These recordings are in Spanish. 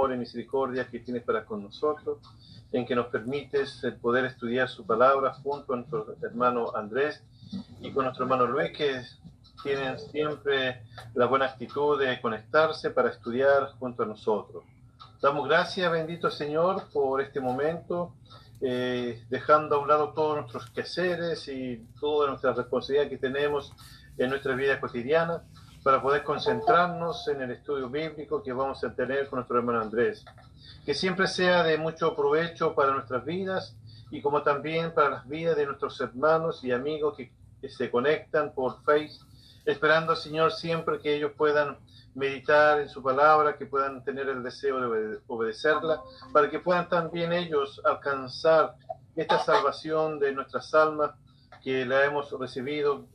amor y misericordia que tienes para con nosotros, en que nos permites el poder estudiar su palabra junto a nuestro hermano Andrés y con nuestro hermano Luis, que tienen siempre la buena actitud de conectarse para estudiar junto a nosotros. Damos gracias, bendito Señor, por este momento, dejando a un lado todos nuestros quehaceres y toda nuestra responsabilidad que tenemos en nuestra vida cotidiana, para poder concentrarnos en el estudio bíblico que vamos a tener con nuestro hermano Andrés. Que siempre sea de mucho provecho para nuestras vidas y como también para las vidas de nuestros hermanos y amigos que se conectan por Face, esperando, Señor, siempre que ellos puedan meditar en su palabra, que puedan tener el deseo de obedecerla, para que puedan también ellos alcanzar esta salvación de nuestras almas que la hemos recibido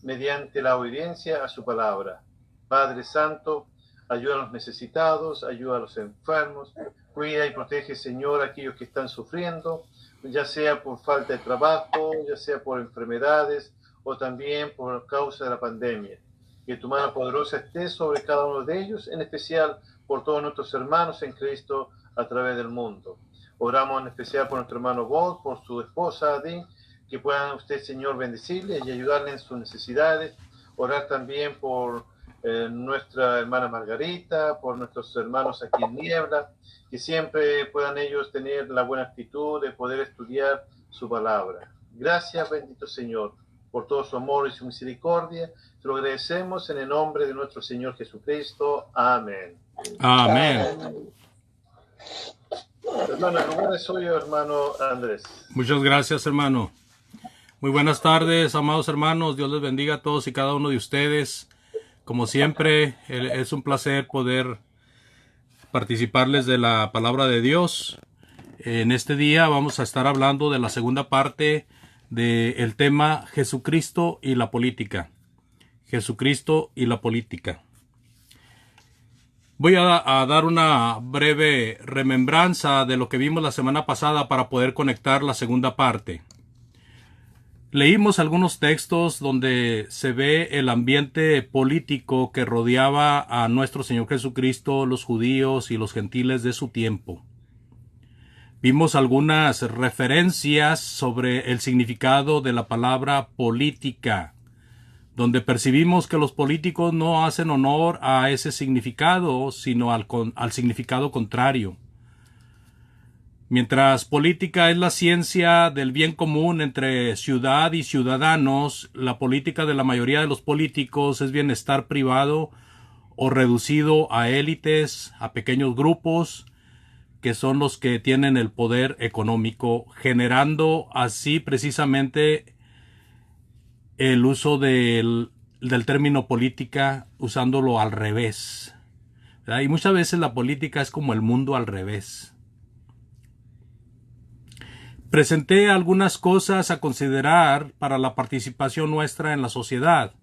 mediante la obediencia a su palabra. Padre Santo, ayuda a los necesitados, ayuda a los enfermos, cuida y protege, Señor, a aquellos que están sufriendo, ya sea por falta de trabajo, ya sea por enfermedades o también por causa de la pandemia. Que tu mano poderosa esté sobre cada uno de ellos, en especial por todos nuestros hermanos en Cristo a través del mundo. Oramos en especial por nuestro hermano Bob, por su esposa Adi, que puedan usted, Señor, bendecirle y ayudarle en sus necesidades. Orar también por nuestra hermana Margarita, por nuestros hermanos aquí en Niebla, que siempre puedan ellos tener la buena actitud de poder estudiar su palabra. Gracias, bendito Señor, por todo su amor y su misericordia. Te lo agradecemos en el nombre de nuestro Señor Jesucristo. Amén. Amén. Hermano, en lugar de suyo, hermano Andrés. Muchas gracias, hermano. Muy buenas tardes, amados hermanos. Dios les bendiga a todos y cada uno de ustedes. Como siempre, es un placer poder participarles de la palabra de Dios. En este día vamos a estar hablando de la segunda parte del tema Jesucristo y la política. Jesucristo y la política. Voy a dar una breve remembranza de lo que vimos la semana pasada para poder conectar la segunda parte. Leímos algunos textos donde se ve el ambiente político que rodeaba a nuestro Señor Jesucristo, los judíos y los gentiles de su tiempo. Vimos algunas referencias sobre el significado de la palabra política, donde percibimos que los políticos no hacen honor a ese significado, sino al significado contrario. Mientras política es la ciencia del bien común entre ciudad y ciudadanos, la política de la mayoría de los políticos es bienestar privado o reducido a élites, a pequeños grupos, que son los que tienen el poder económico, generando así precisamente el uso del término política, usándolo al revés, ¿verdad? Y muchas veces la política es como el mundo al revés. Presenté algunas cosas a considerar para la participación nuestra en la sociedad.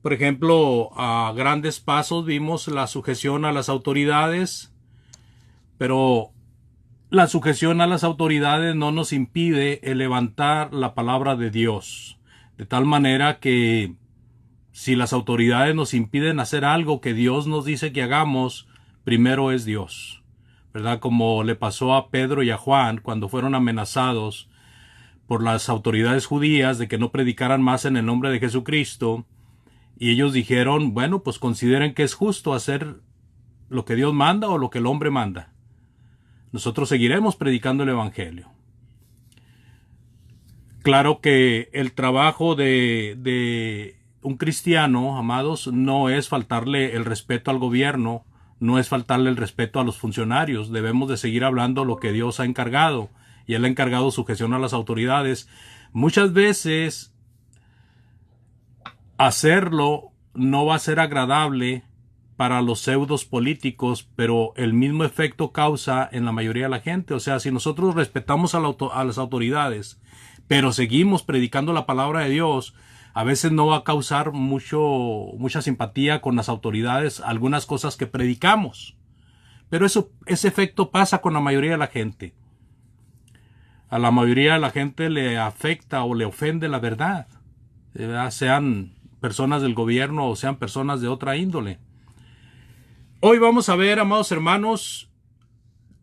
Por ejemplo, a grandes pasos vimos la sujeción a las autoridades, pero la sujeción a las autoridades no nos impide el levantar la palabra de Dios. De tal manera que si las autoridades nos impiden hacer algo que Dios nos dice que hagamos, primero es Dios, ¿verdad? Como le pasó a Pedro y a Juan cuando fueron amenazados por las autoridades judías de que no predicaran más en el nombre de Jesucristo, y ellos dijeron, bueno, pues consideren que es justo hacer lo que Dios manda o lo que el hombre manda. Nosotros seguiremos predicando el evangelio. Claro que el trabajo de un cristiano, amados, no es faltarle el respeto al gobierno, no es faltarle el respeto a los funcionarios. Debemos de seguir hablando lo que Dios ha encargado, y Él ha encargado sujeción a las autoridades. Muchas veces hacerlo no va a ser agradable para los pseudos políticos, pero el mismo efecto causa en la mayoría de la gente. O sea, si nosotros respetamos a las autoridades, pero seguimos predicando la palabra de Dios, a veces no va a causar mucha simpatía con las autoridades, algunas cosas que predicamos. Pero ese efecto pasa con la mayoría de la gente. A la mayoría de la gente le afecta o le ofende la verdad, ¿verdad? Sean personas del gobierno o sean personas de otra índole. Hoy vamos a ver, amados hermanos,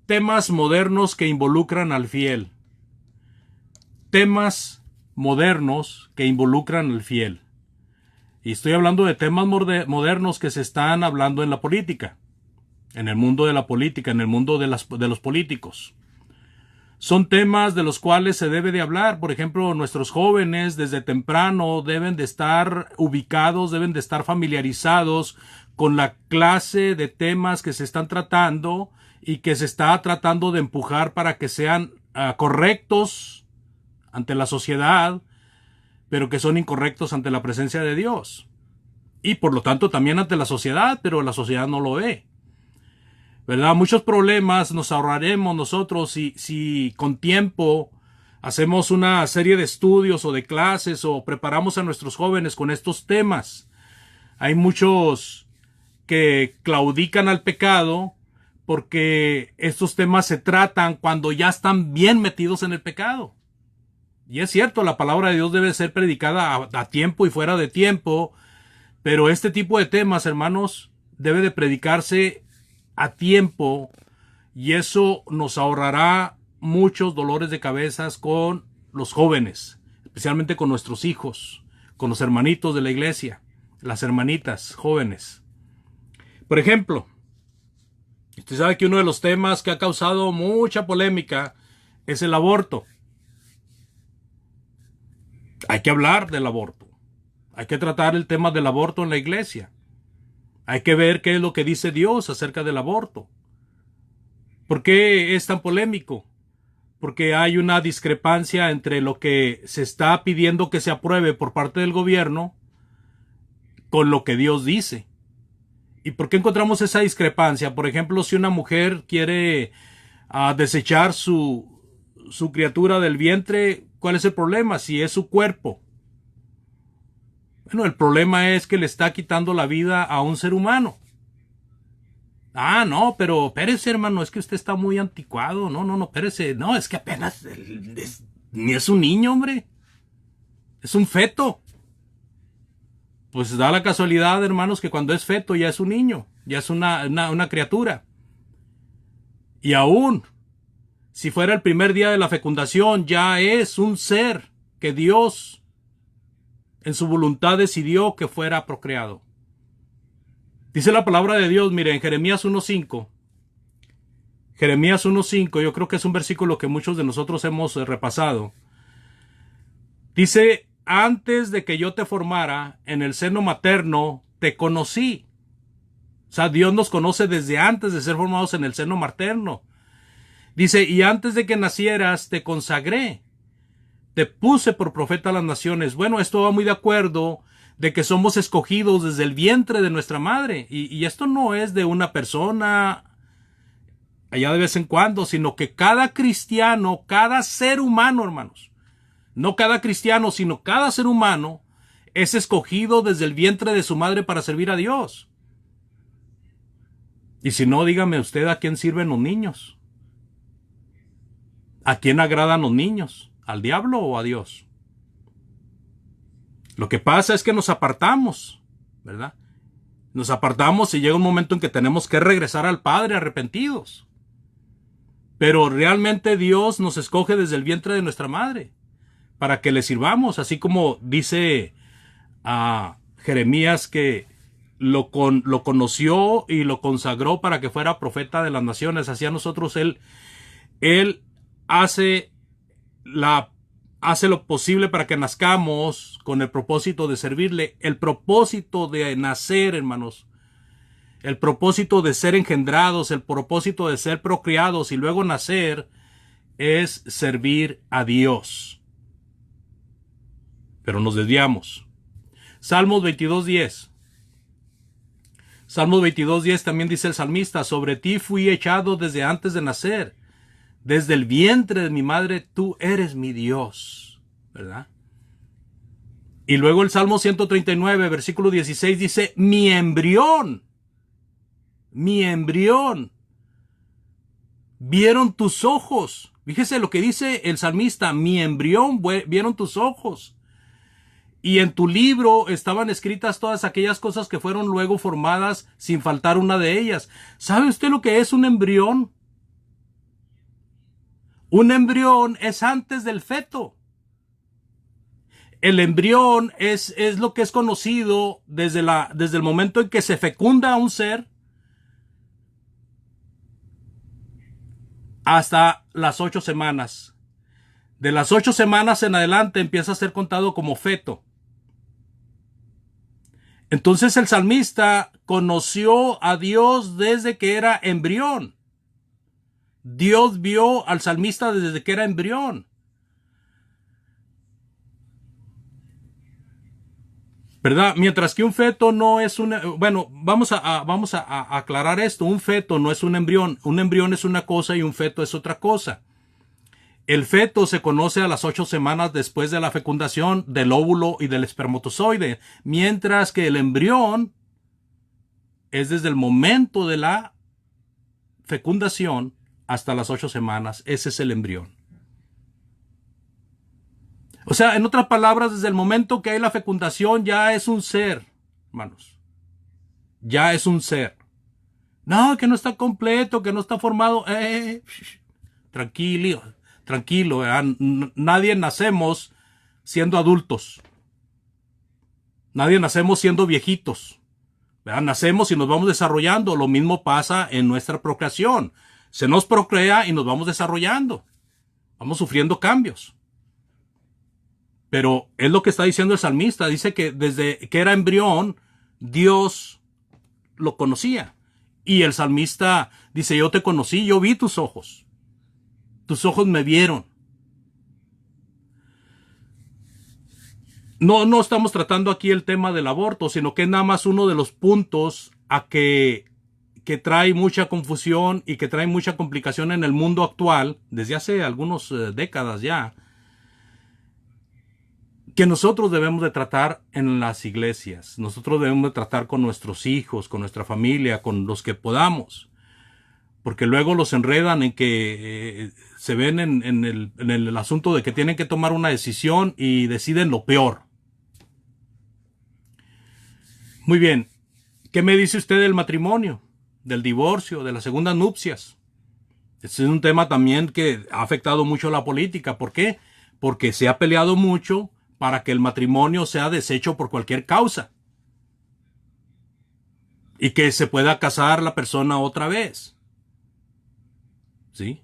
temas modernos que involucran al fiel. Temas modernos que involucran al fiel. Y estoy hablando de temas modernos que se están hablando en la política, en el mundo de la política, en el mundo de los políticos. Son temas de los cuales se debe de hablar. Por ejemplo, nuestros jóvenes desde temprano deben de estar ubicados, deben de estar familiarizados con la clase de temas que se están tratando y que se está tratando de empujar para que sean correctos ante la sociedad, pero que son incorrectos ante la presencia de Dios. Y por lo tanto también ante la sociedad, pero la sociedad no lo ve. ¿Verdad? Muchos problemas nos ahorraremos nosotros si con tiempo hacemos una serie de estudios o de clases o preparamos a nuestros jóvenes con estos temas. Hay muchos que claudican al pecado porque estos temas se tratan cuando ya están bien metidos en el pecado. Y es cierto, la palabra de Dios debe ser predicada a tiempo y fuera de tiempo, pero este tipo de temas, hermanos, debe de predicarse a tiempo, y eso nos ahorrará muchos dolores de cabezas con los jóvenes, especialmente con nuestros hijos, con los hermanitos de la iglesia, las hermanitas jóvenes. Por ejemplo, usted sabe que uno de los temas que ha causado mucha polémica es el aborto. Hay que hablar del aborto. Hay que tratar el tema del aborto en la iglesia. Hay que ver qué es lo que dice Dios acerca del aborto. ¿Por qué es tan polémico? Porque hay una discrepancia entre lo que se está pidiendo que se apruebe por parte del gobierno con lo que Dios dice. ¿Y por qué encontramos esa discrepancia? Por ejemplo, si una mujer quiere desechar su criatura del vientre, ¿cuál es el problema? Si es su cuerpo. Bueno, el problema es que le está quitando la vida a un ser humano. Ah, no, pero espérese, hermano, es que usted está muy anticuado. No, espérese. No, es que apenas ni es un niño, hombre. Es un feto. Pues da la casualidad, hermanos, que cuando es feto ya es un niño, ya es una criatura. Y aún, si fuera el primer día de la fecundación, ya es un ser que Dios en su voluntad decidió que fuera procreado. Dice la palabra de Dios, mire, en Jeremías 1.5. Jeremías 1.5, yo creo que es un versículo que muchos de nosotros hemos repasado. Dice, antes de que yo te formara en el seno materno, te conocí. O sea, Dios nos conoce desde antes de ser formados en el seno materno. Dice, y antes de que nacieras, te consagré. Te puse por profeta a las naciones. Bueno, esto va muy de acuerdo de que somos escogidos desde el vientre de nuestra madre. Y esto no es de una persona allá de vez en cuando, sino que cada cristiano, cada ser humano, hermanos, no cada cristiano, sino cada ser humano es escogido desde el vientre de su madre para servir a Dios. Y si no, dígame usted a quién sirven los niños. ¿A quién agradan los niños? ¿Al diablo o a Dios? Lo que pasa es que nos apartamos, ¿verdad? Nos apartamos y llega un momento en que tenemos que regresar al Padre arrepentidos. Pero realmente Dios nos escoge desde el vientre de nuestra madre para que le sirvamos, así como dice a Jeremías que lo conoció y lo consagró para que fuera profeta de las naciones. Así a nosotros Él hace lo posible para que nazcamos con el propósito de servirle. El propósito de nacer, hermanos, el propósito de ser engendrados, el propósito de ser procreados y luego nacer es servir a Dios. Pero nos desviamos. Salmos 22:10. Salmos 22:10 también dice el salmista, sobre ti fui echado desde antes de nacer. Desde el vientre de mi madre, tú eres mi Dios, ¿verdad? Y luego el Salmo 139, versículo 16 dice, mi embrión, vieron tus ojos. Fíjese lo que dice el salmista, mi embrión vieron tus ojos. Y en tu libro estaban escritas todas aquellas cosas que fueron luego formadas sin faltar una de ellas. ¿Sabe usted lo que es un embrión? Un embrión es antes del feto. El embrión es lo que es conocido desde el momento en que se fecunda a un ser hasta las 8 semanas. De las 8 semanas en adelante empieza a ser contado como feto. Entonces el salmista conoció a Dios desde que era embrión. Dios vio al salmista desde que era embrión. ¿Verdad? Mientras que un feto no es un... Bueno, vamos a aclarar esto. Un feto no es un embrión. Un embrión es una cosa y un feto es otra cosa. El feto se conoce a las 8 semanas después de la fecundación del óvulo y del espermatozoide, mientras que el embrión es desde el momento de la fecundación hasta las 8 semanas. Ese es el embrión. O sea, en otras palabras, desde el momento que hay la fecundación ya es un ser, hermanos. Ya es un ser. No, que no está completo, que no está formado. Tranquilo. Nadie nacemos siendo adultos. Nadie nacemos siendo viejitos. ¿Verdad? Nacemos y nos vamos desarrollando. Lo mismo pasa en nuestra procreación. Se nos procrea y nos vamos desarrollando. Vamos sufriendo cambios. Pero es lo que está diciendo el salmista. Dice que desde que era embrión, Dios lo conocía. Y el salmista dice, yo te conocí, yo vi tus ojos. Tus ojos me vieron. No estamos tratando aquí el tema del aborto, sino que es nada más uno de los puntos a que trae mucha confusión y que trae mucha complicación en el mundo actual, desde hace algunas décadas ya, que nosotros debemos de tratar en las iglesias. Nosotros debemos de tratar con nuestros hijos, con nuestra familia, con los que podamos. Porque luego los enredan en que se ven en el asunto de que tienen que tomar una decisión y deciden lo peor. Muy bien. ¿Qué me dice usted del matrimonio, del divorcio, de las segundas nupcias? Este es un tema también que ha afectado mucho la política. ¿Por qué? Porque se ha peleado mucho para que el matrimonio sea deshecho por cualquier causa. Y que se pueda casar la persona otra vez. ¿Sí?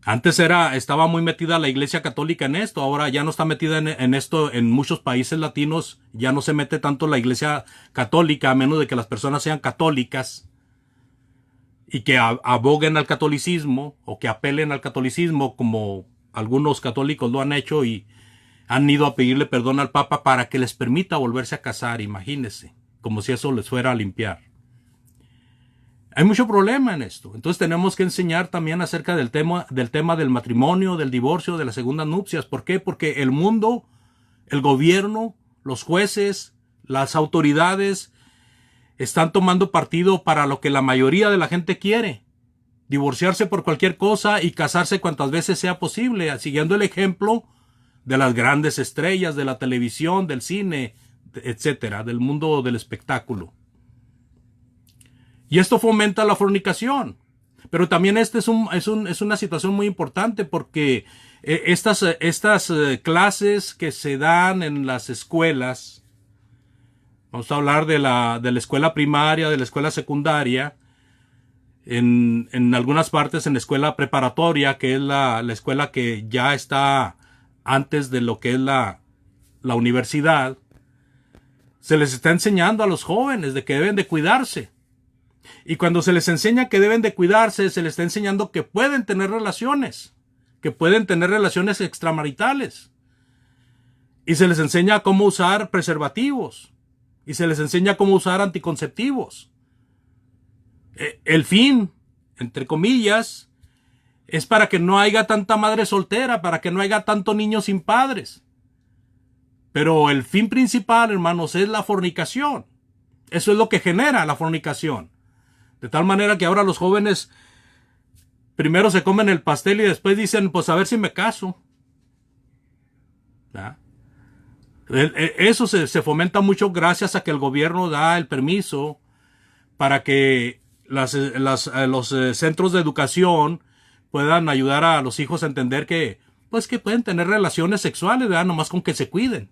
Antes estaba muy metida la Iglesia Católica en esto, ahora ya no está metida en esto. En muchos países latinos ya no se mete tanto la Iglesia Católica, a menos de que las personas sean católicas y que aboguen al catolicismo o que apelen al catolicismo, como algunos católicos lo han hecho y han ido a pedirle perdón al Papa para que les permita volverse a casar, imagínense, como si eso les fuera a limpiar. Hay mucho problema en esto. Entonces tenemos que enseñar también acerca del tema del matrimonio, del divorcio, de las segundas nupcias. ¿Por qué? Porque el mundo, el gobierno, los jueces, las autoridades están tomando partido para lo que la mayoría de la gente quiere. Divorciarse por cualquier cosa y casarse cuantas veces sea posible, siguiendo el ejemplo de las grandes estrellas de la televisión, del cine, etcétera, del mundo del espectáculo. Y esto fomenta la fornicación. Pero también es una situación muy importante porque estas clases que se dan en las escuelas, vamos a hablar de la escuela primaria, de la escuela secundaria, en algunas partes en la escuela preparatoria, que es la escuela que ya está antes de lo que es la universidad, se les está enseñando a los jóvenes de que deben de cuidarse. Y cuando se les enseña que deben de cuidarse, se les está enseñando que pueden tener relaciones extramaritales. Y se les enseña cómo usar preservativos. Y se les enseña cómo usar anticonceptivos. El fin, entre comillas, es para que no haya tanta madre soltera, para que no haya tanto niño sin padres. Pero el fin principal, hermanos, es la fornicación. Eso es lo que genera la fornicación. De tal manera que ahora los jóvenes primero se comen el pastel y después dicen, pues a ver si me caso. ¿Ya? Eso se fomenta mucho gracias a que el gobierno da el permiso para que los centros de educación puedan ayudar a los hijos a entender que, pues, que pueden tener relaciones sexuales, ¿verdad? Nomás con que se cuiden.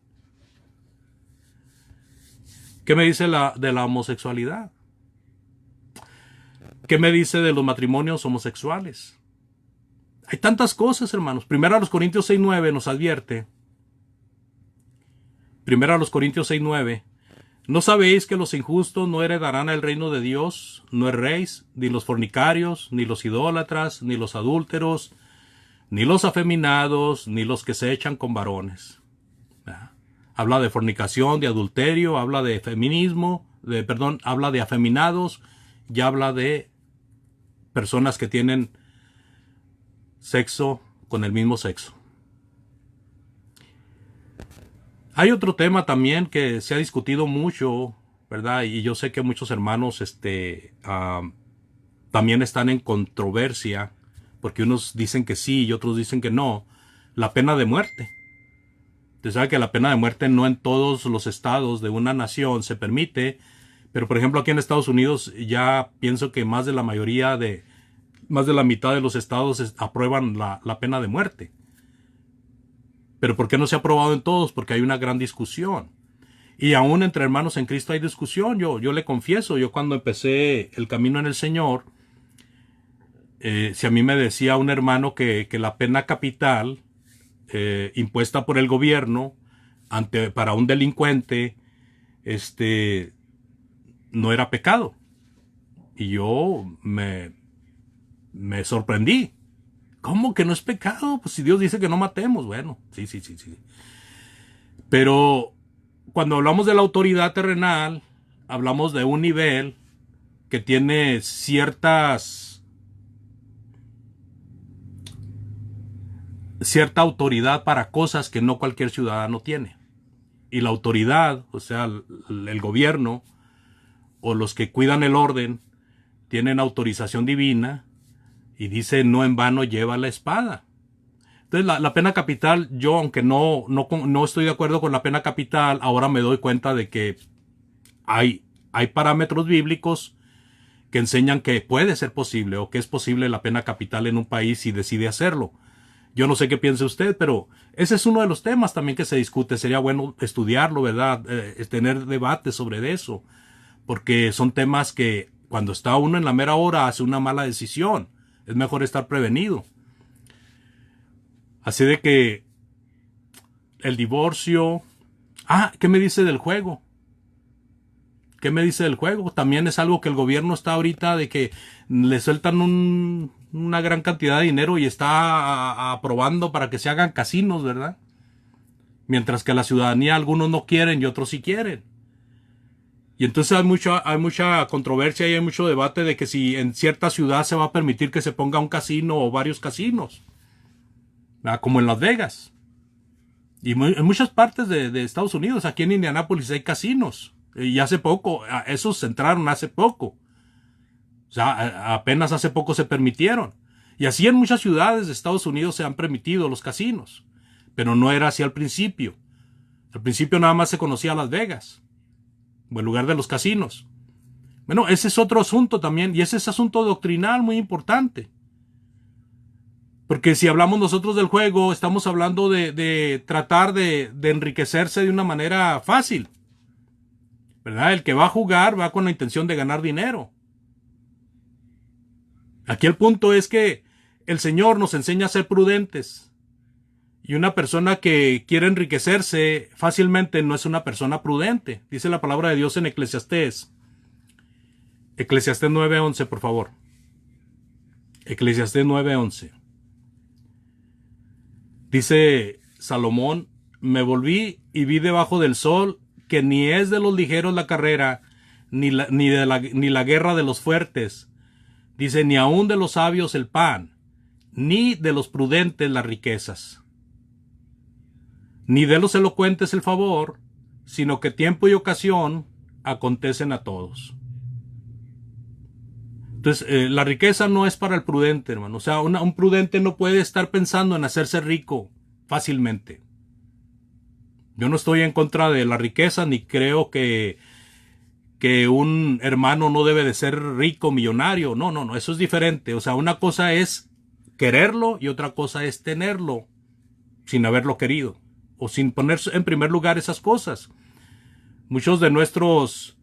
¿Qué me dice de la homosexualidad? ¿Qué me dice de los matrimonios homosexuales? Hay tantas cosas, hermanos. Primero a los Corintios 6:9 nos advierte. Primero a los Corintios 6:9. ¿No sabéis que los injustos no heredarán el reino de Dios? No erréis, ni los fornicarios, ni los idólatras, ni los adúlteros, ni los afeminados, ni los que se echan con varones. ¿Verdad? Habla de fornicación, de adulterio, habla de feminismo, habla de afeminados, y habla de personas que tienen sexo con el mismo sexo. Hay otro tema también que se ha discutido mucho, ¿verdad? Y yo sé que muchos hermanos también están en controversia, porque unos dicen que sí y otros dicen que no. La pena de muerte. Usted sabe que la pena de muerte no en todos los estados de una nación se permite, pero por ejemplo aquí en Estados Unidos ya pienso que más de la mitad de los estados aprueban la pena de muerte. Pero ¿por qué no se ha aprobado en todos? Porque hay una gran discusión. Y aún entre hermanos en Cristo hay discusión. Yo le confieso, yo cuando empecé el camino en el Señor, si a mí me decía un hermano que la pena capital impuesta por el gobierno para un delincuente no era pecado. Y yo me sorprendí. ¿Cómo que no es pecado? Pues si Dios dice que no matemos, bueno, sí. Pero cuando hablamos de la autoridad terrenal, hablamos de un nivel que tiene cierta autoridad para cosas que no cualquier ciudadano tiene. Y la autoridad, o sea, el gobierno o los que cuidan el orden, tienen autorización divina y dice no en vano lleva la espada. Entonces la pena capital, yo aunque no estoy de acuerdo con la pena capital, ahora me doy cuenta de que hay parámetros bíblicos que enseñan que puede ser posible o que es posible la pena capital en un país si decide hacerlo. Yo no sé qué piense usted, pero ese es uno de los temas también que se discute. Sería bueno estudiarlo, ¿verdad? Tener debate sobre eso, porque son temas que cuando está uno en la mera hora hace una mala decisión. Es mejor estar prevenido. Así de que el divorcio... ¿qué me dice del juego? ¿Qué me dice del juego? También es algo que el gobierno está ahorita de que le sueltan una gran cantidad de dinero y está aprobando para que se hagan casinos, ¿verdad? Mientras que la ciudadanía algunos no quieren y otros sí quieren. Y entonces hay mucha controversia y hay mucho debate de que si en cierta ciudad se va a permitir que se ponga un casino o varios casinos, ¿verdad? Como en Las Vegas. Y en muchas partes de Estados Unidos, aquí en Indianápolis hay casinos. Y hace poco, esos entraron hace poco. O sea, apenas hace poco se permitieron. Y así en muchas ciudades de Estados Unidos se han permitido los casinos. Pero no era así al principio. Al principio nada más se conocía Las Vegas, o el lugar de los casinos. Bueno, ese es otro asunto también, y ese es asunto doctrinal muy importante. Porque si hablamos nosotros del juego, estamos hablando de tratar de enriquecerse de una manera fácil, ¿verdad? El que va a jugar va con la intención de ganar dinero. Aquí el punto es que el Señor nos enseña a ser prudentes. Y una persona que quiere enriquecerse fácilmente no es una persona prudente. Dice la palabra de Dios en Eclesiastés. Eclesiastés 9:11, por favor. Eclesiastés 9:11. Dice Salomón, me volví y vi debajo del sol que ni es de los ligeros la carrera, ni la guerra de los fuertes. Dice, ni aun de los sabios el pan, ni de los prudentes las riquezas. Ni de los elocuentes el favor, sino que tiempo y ocasión acontecen a todos. Entonces, la riqueza no es para el prudente, hermano. O sea, un prudente no puede estar pensando en hacerse rico fácilmente. Yo no estoy en contra de la riqueza, ni creo que un hermano no debe de ser rico, millonario. No, eso es diferente. O sea, una cosa es quererlo y otra cosa es tenerlo sin haberlo querido o sin poner en primer lugar esas cosas. Muchos de nuestros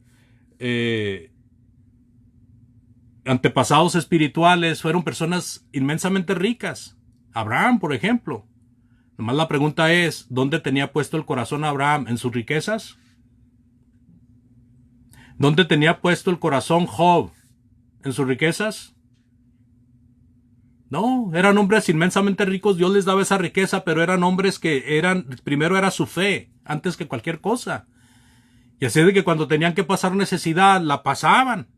antepasados espirituales fueron personas inmensamente ricas. Abraham, por ejemplo. Nomás la pregunta es, ¿dónde tenía puesto el corazón Abraham? ¿En sus riquezas? ¿Dónde tenía puesto el corazón Job? ¿En sus riquezas? No, eran hombres inmensamente ricos, Dios les daba esa riqueza, pero eran hombres que primero era su fe, antes que cualquier cosa. Y así de que cuando tenían que pasar necesidad, la pasaban,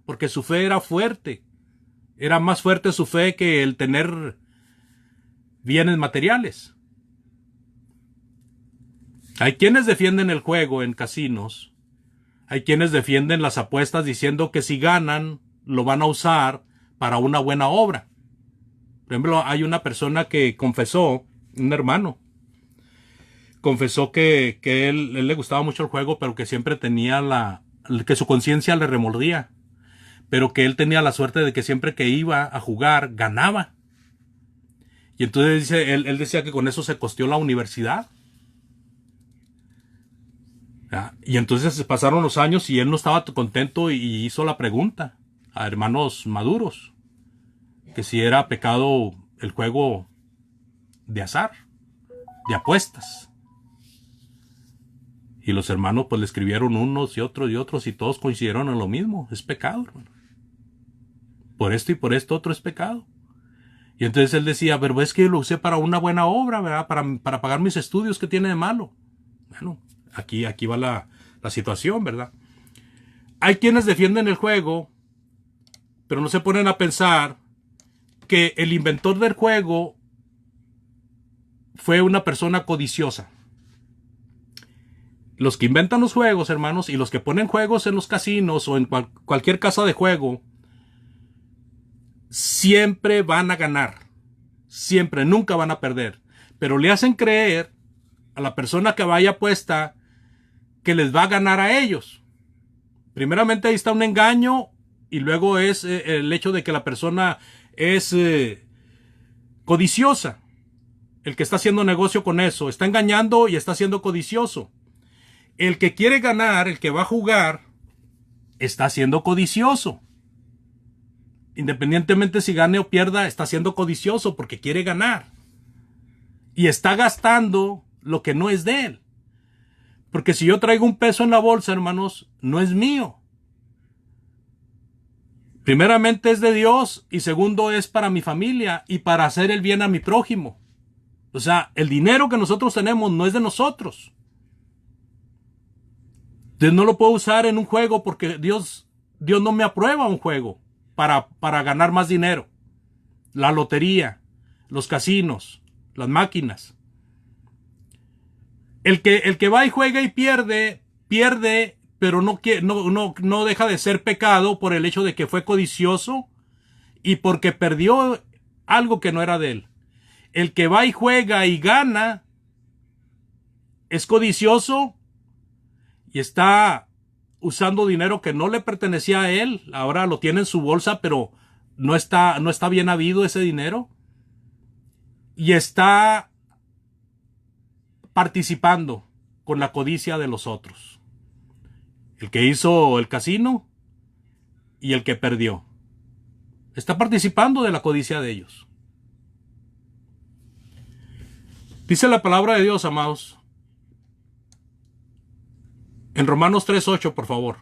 porque su fe era fuerte. Era más fuerte su fe que el tener bienes materiales. Hay quienes defienden el juego en casinos. Hay quienes defienden las apuestas diciendo que si ganan, lo van a usar para una buena obra. Por ejemplo, hay una persona que confesó, un hermano, confesó que él le gustaba mucho el juego, pero que siempre tenía que su conciencia le remordía. Pero que él tenía la suerte de que siempre que iba a jugar, ganaba. Y entonces él decía que con eso se costeó la universidad. Y entonces pasaron los años y él no estaba contento y hizo la pregunta a hermanos maduros, que si era pecado el juego de azar, de apuestas. Y los hermanos pues le escribieron unos y otros y todos coincidieron en lo mismo, es pecado, hermano. Por esto y por esto otro es pecado. Y entonces él decía, pero es que yo lo usé para una buena obra, ¿verdad? Para pagar mis estudios, ¿qué tiene de malo? Bueno, aquí va la situación, ¿verdad? Hay quienes defienden el juego, pero no se ponen a pensar que el inventor del juego fue una persona codiciosa. Los que inventan los juegos, hermanos, y los que ponen juegos en los casinos o en cualquier casa de juego, siempre van a ganar. Siempre, nunca van a perder. Pero le hacen creer a la persona que vaya apuesta que les va a ganar a ellos. Primeramente ahí está un engaño y luego es el hecho de que la persona es codiciosa. El que está haciendo negocio con eso está engañando y está siendo codicioso. El que quiere ganar, el que va a jugar, está siendo codicioso. Independientemente si gane o pierda, está siendo codicioso porque quiere ganar. Y está gastando lo que no es de él. Porque si yo traigo un peso en la bolsa, hermanos, no es mío. Primeramente es de Dios y segundo es para mi familia y para hacer el bien a mi prójimo. O sea, el dinero que nosotros tenemos no es de nosotros. Entonces no lo puedo usar en un juego porque Dios no me aprueba un juego para ganar más dinero. La lotería, los casinos, las máquinas. El que va y juega y pierde, pero no deja de ser pecado por el hecho de que fue codicioso y porque perdió algo que no era de él. El que va y juega y gana es codicioso y está usando dinero que no le pertenecía a él. Ahora lo tiene en su bolsa, pero no está bien habido ese dinero. Y está participando con la codicia de los otros. El que hizo el casino y el que perdió. Está participando de la codicia de ellos. Dice la palabra de Dios, amados. En Romanos 3:8, por favor.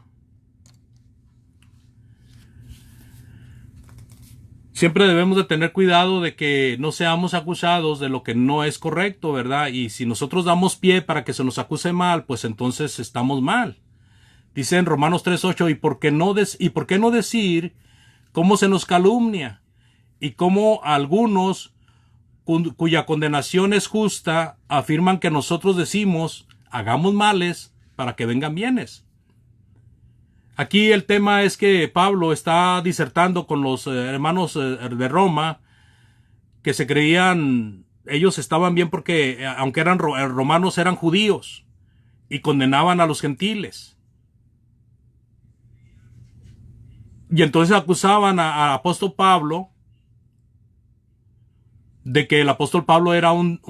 Siempre debemos de tener cuidado de que no seamos acusados de lo que no es correcto, ¿verdad? Y si nosotros damos pie para que se nos acuse mal, pues entonces estamos mal. Dice en Romanos 3:8, ¿y por qué no decir cómo se nos calumnia? Y cómo algunos cuya condenación es justa afirman que nosotros decimos, hagamos males para que vengan bienes. Aquí el tema es que Pablo está disertando con los hermanos de Roma que se creían, ellos estaban bien porque aunque eran romanos eran judíos y condenaban a los gentiles. Y entonces acusaban al apóstol Pablo de que el apóstol Pablo era un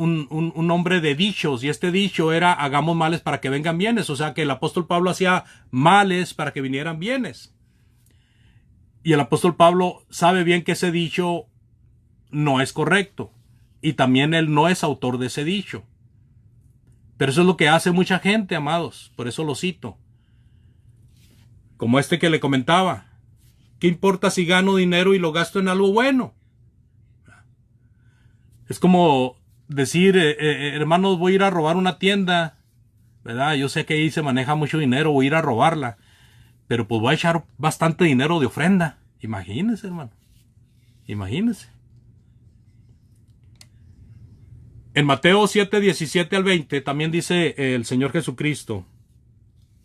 hombre de dichos, y este dicho era hagamos males para que vengan bienes, o sea que el apóstol Pablo hacía males para que vinieran bienes. Y el apóstol Pablo sabe bien que ese dicho no es correcto, y también él no es autor de ese dicho. Pero eso es lo que hace mucha gente, amados, por eso lo cito. Como este que le comentaba, ¿qué importa si gano dinero y lo gasto en algo bueno? Es como decir, hermanos, voy a ir a robar una tienda, ¿verdad? Yo sé que ahí se maneja mucho dinero, voy a ir a robarla, pero pues voy a echar bastante dinero de ofrenda. Imagínense, hermano. Imagínense. En Mateo 7, 17 al 20, también dice el Señor Jesucristo,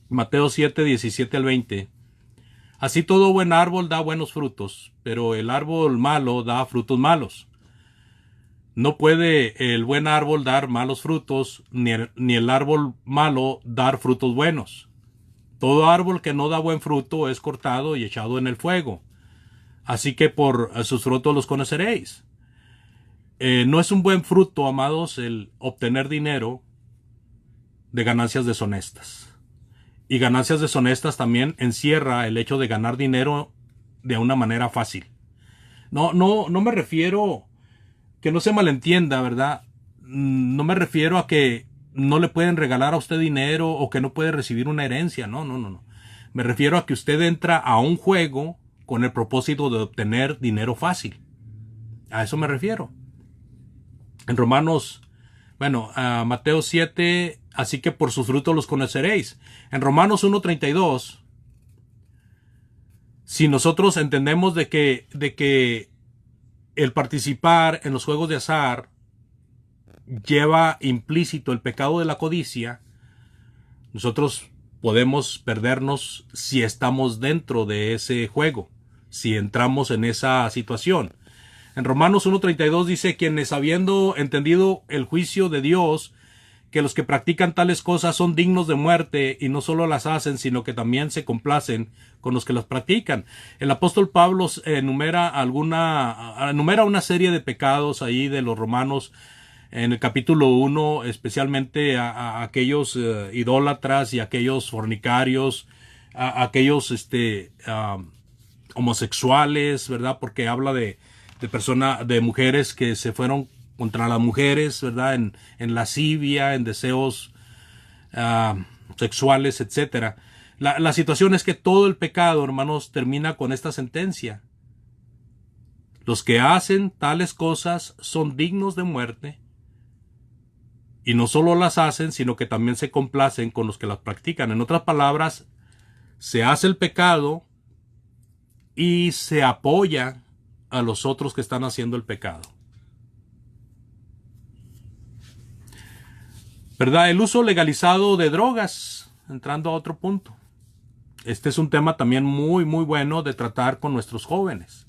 Mateo 7, 17 al 20, así todo buen árbol da buenos frutos, pero el árbol malo da frutos malos. No puede el buen árbol dar malos frutos, ni el árbol malo dar frutos buenos. Todo árbol que no da buen fruto es cortado y echado en el fuego. Así que por sus frutos los conoceréis. No es un buen fruto, amados, el obtener dinero de ganancias deshonestas. Y ganancias deshonestas también encierra el hecho de ganar dinero de una manera fácil. No me refiero, que no se malentienda, ¿verdad? No me refiero a que no le pueden regalar a usted dinero o que no puede recibir una herencia. No. Me refiero a que usted entra a un juego con el propósito de obtener dinero fácil. A eso me refiero. En Romanos, Mateo 7, así que por sus frutos los conoceréis. En Romanos 1:32, si nosotros entendemos de que el participar en los juegos de azar lleva implícito el pecado de la codicia, nosotros podemos perdernos si estamos dentro de ese juego, si entramos en esa situación. En Romanos 1:32 dice, quienes habiendo entendido el juicio de Dios, que los que practican tales cosas son dignos de muerte y no solo las hacen, sino que también se complacen con los que las practican. El apóstol Pablo enumera una serie de pecados ahí de los romanos en el capítulo 1, especialmente a aquellos idólatras y aquellos fornicarios, aquellos homosexuales, ¿verdad? Porque habla de mujeres que se fueron contra las mujeres, ¿verdad? En lascivia, en deseos sexuales, etcétera. La situación es que todo el pecado, hermanos, termina con esta sentencia. Los que hacen tales cosas son dignos de muerte, y no solo las hacen, sino que también se complacen con los que las practican. En otras palabras, se hace el pecado y se apoya a los otros que están haciendo el pecado. ¿Verdad? El uso legalizado de drogas, entrando a otro punto. Este es un tema también muy, muy bueno de tratar con nuestros jóvenes.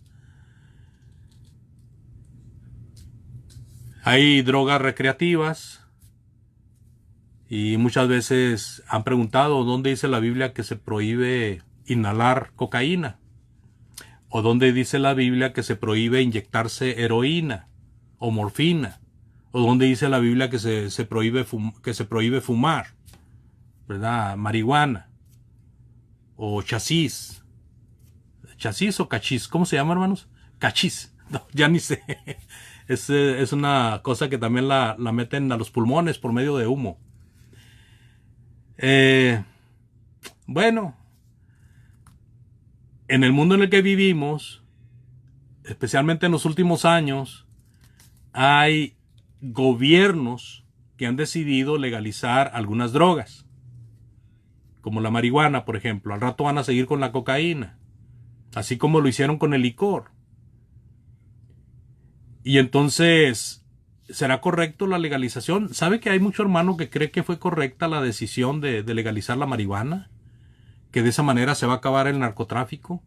Hay drogas recreativas y muchas veces han preguntado dónde dice la Biblia que se prohíbe inhalar cocaína, o dónde dice la Biblia que se prohíbe inyectarse heroína o morfina, o dónde dice la Biblia que se prohíbe fumar, ¿verdad? Marihuana o chasis o cachis, ¿cómo se llama, hermanos? Cachis, no, ya ni sé. Es una cosa que también la meten a los pulmones por medio de humo. Bueno, en el mundo en el que vivimos, especialmente en los últimos años, hay gobiernos que han decidido legalizar algunas drogas, como la marihuana, por ejemplo. Al rato van a seguir con la cocaína, así como lo hicieron con el licor. Y entonces, ¿será correcto la legalización? ¿Sabe que hay mucho hermano que cree que fue correcta la decisión de legalizar la marihuana? Que de esa manera se va a acabar el narcotráfico.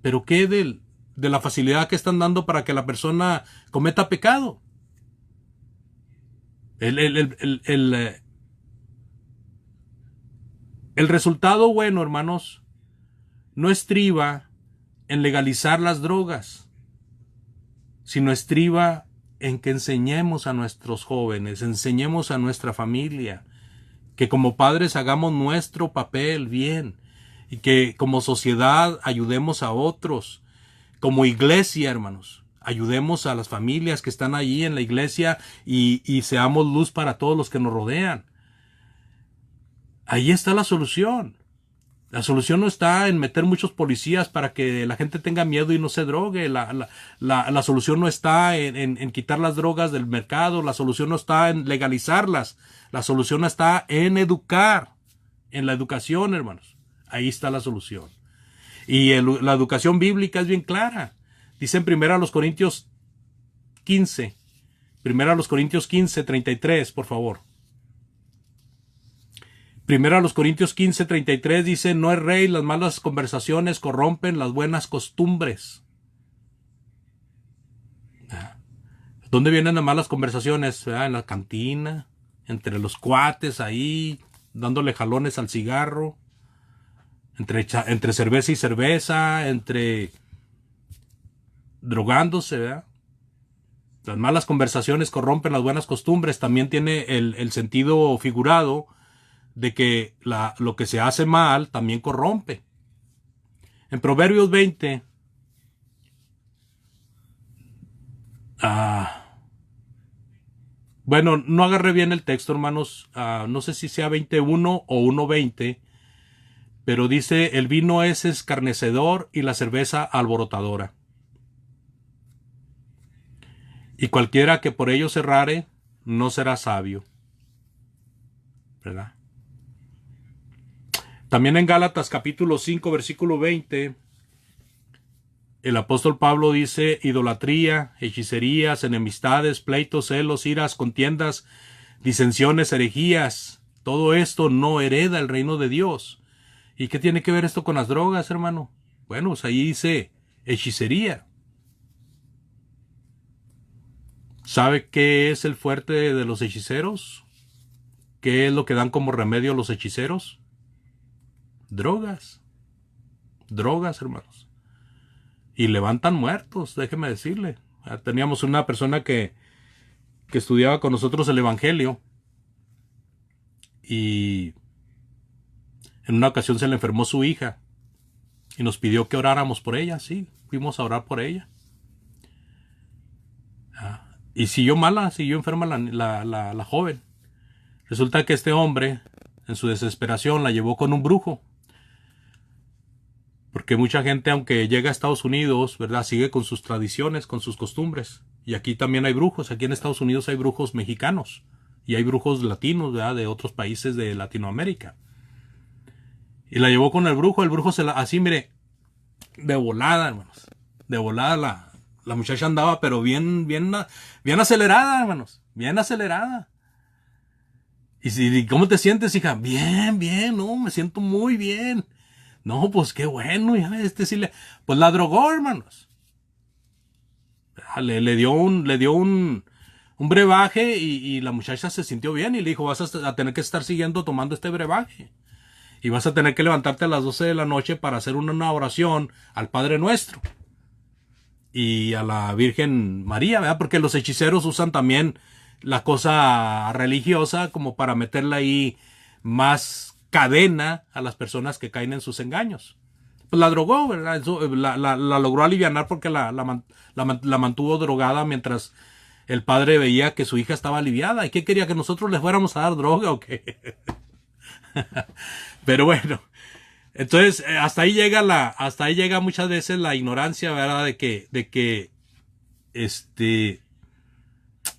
¿Pero qué de la facilidad que están dando para que la persona cometa pecado? El resultado bueno, hermanos, no estriba en legalizar las drogas, sino estriba en que enseñemos a nuestros jóvenes, enseñemos a nuestra familia, que como padres hagamos nuestro papel bien y que como sociedad ayudemos a otros, como iglesia, hermanos, ayudemos a las familias que están allí en la iglesia y seamos luz para todos los que nos rodean. Ahí está la solución. La solución no está en meter muchos policías para que la gente tenga miedo y no se drogue. La solución no está en quitar las drogas del mercado. La solución no está en legalizarlas. La solución está en educar. En la educación, hermanos. Ahí está la solución. Y la educación bíblica es bien clara. Dice en 1 Corintios 15. 1 Corintios 15, 33, por favor. 1 Corintios 15, 33 dice, no es rey, las malas conversaciones corrompen las buenas costumbres. ¿Dónde vienen las malas conversaciones? En la cantina, entre los cuates ahí, dándole jalones al cigarro, entre cerveza y cerveza, entre drogándose, ¿verdad? Las malas conversaciones corrompen las buenas costumbres. También tiene el sentido figurado de que lo que se hace mal también corrompe. En Proverbios 20, bueno, no agarré bien el texto, hermanos, no sé si sea 21 o 1:20, pero dice, el vino es escarnecedor y la cerveza alborotadora. Y cualquiera que por ello se errare, no será sabio. ¿Verdad? También en Gálatas capítulo 5, versículo 20, el apóstol Pablo dice, idolatría, hechicerías, enemistades, pleitos, celos, iras, contiendas, disensiones, herejías, todo esto no hereda el reino de Dios. ¿Y qué tiene que ver esto con las drogas, hermano? Bueno, pues ahí dice hechicería. ¿Sabe qué es el fuerte de los hechiceros? ¿Qué es lo que dan como remedio los hechiceros? Drogas. Drogas, hermanos. Y levantan muertos, déjeme decirle. Teníamos una persona que estudiaba con nosotros el Evangelio. Y en una ocasión se le enfermó su hija. Y nos pidió que oráramos por ella, sí. Fuimos a orar por ella. Y siguió mala, siguió enferma la joven. Resulta que este hombre, en su desesperación, la llevó con un brujo. Porque mucha gente, aunque llega a Estados Unidos, ¿verdad?, sigue con sus tradiciones, con sus costumbres. Y aquí también hay brujos. Aquí en Estados Unidos hay brujos mexicanos. Y hay brujos latinos, ¿verdad?, de otros países de Latinoamérica. Y la llevó con el brujo. El brujo así, mire, de volada, hermanos. De volada la muchacha andaba, pero bien acelerada, hermanos. Bien acelerada. ¿Y cómo te sientes, hija? Bien, no, me siento muy bien. No, pues qué bueno, ya sí pues la drogó, hermanos. Le dio un brebaje y la muchacha se sintió bien y le dijo, vas a tener que estar siguiendo tomando este brebaje. Y vas a tener que levantarte a las 12 de la noche para hacer una oración al Padre Nuestro. Y a la Virgen María, ¿verdad? Porque los hechiceros usan también la cosa religiosa como para meterle ahí más cadena a las personas que caen en sus engaños. Pues la drogó, ¿verdad? La logró alivianar porque la mantuvo drogada mientras el padre veía que su hija estaba aliviada. ¿Y qué quería? ¿Que nosotros le fuéramos a dar droga o qué? Pero bueno, entonces hasta ahí llega muchas veces la ignorancia, ¿verdad? De que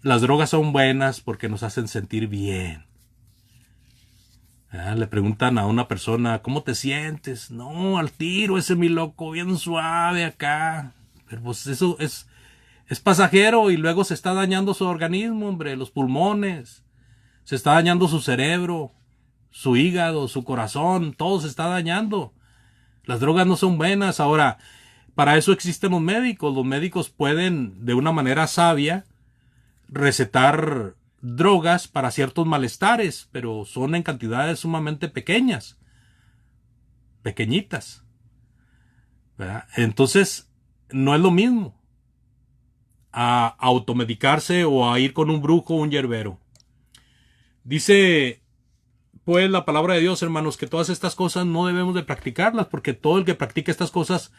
las drogas son buenas porque nos hacen sentir bien. Le preguntan a una persona, ¿cómo te sientes? No, al tiro, ese mi loco, bien suave acá. Pero pues eso es pasajero y luego se está dañando su organismo, hombre, los pulmones. Se está dañando su cerebro, su hígado, su corazón, todo se está dañando. Las drogas no son buenas. Ahora, para eso existen los médicos. Los médicos pueden, de una manera sabia, recetar drogas para ciertos malestares, pero son en cantidades sumamente pequeñas, pequeñitas, ¿verdad? Entonces, no es lo mismo. a automedicarse o a ir con un brujo o un yerbero. Dice pues la palabra de Dios, hermanos, que todas estas cosas no debemos de practicarlas, porque todo el que practica estas cosas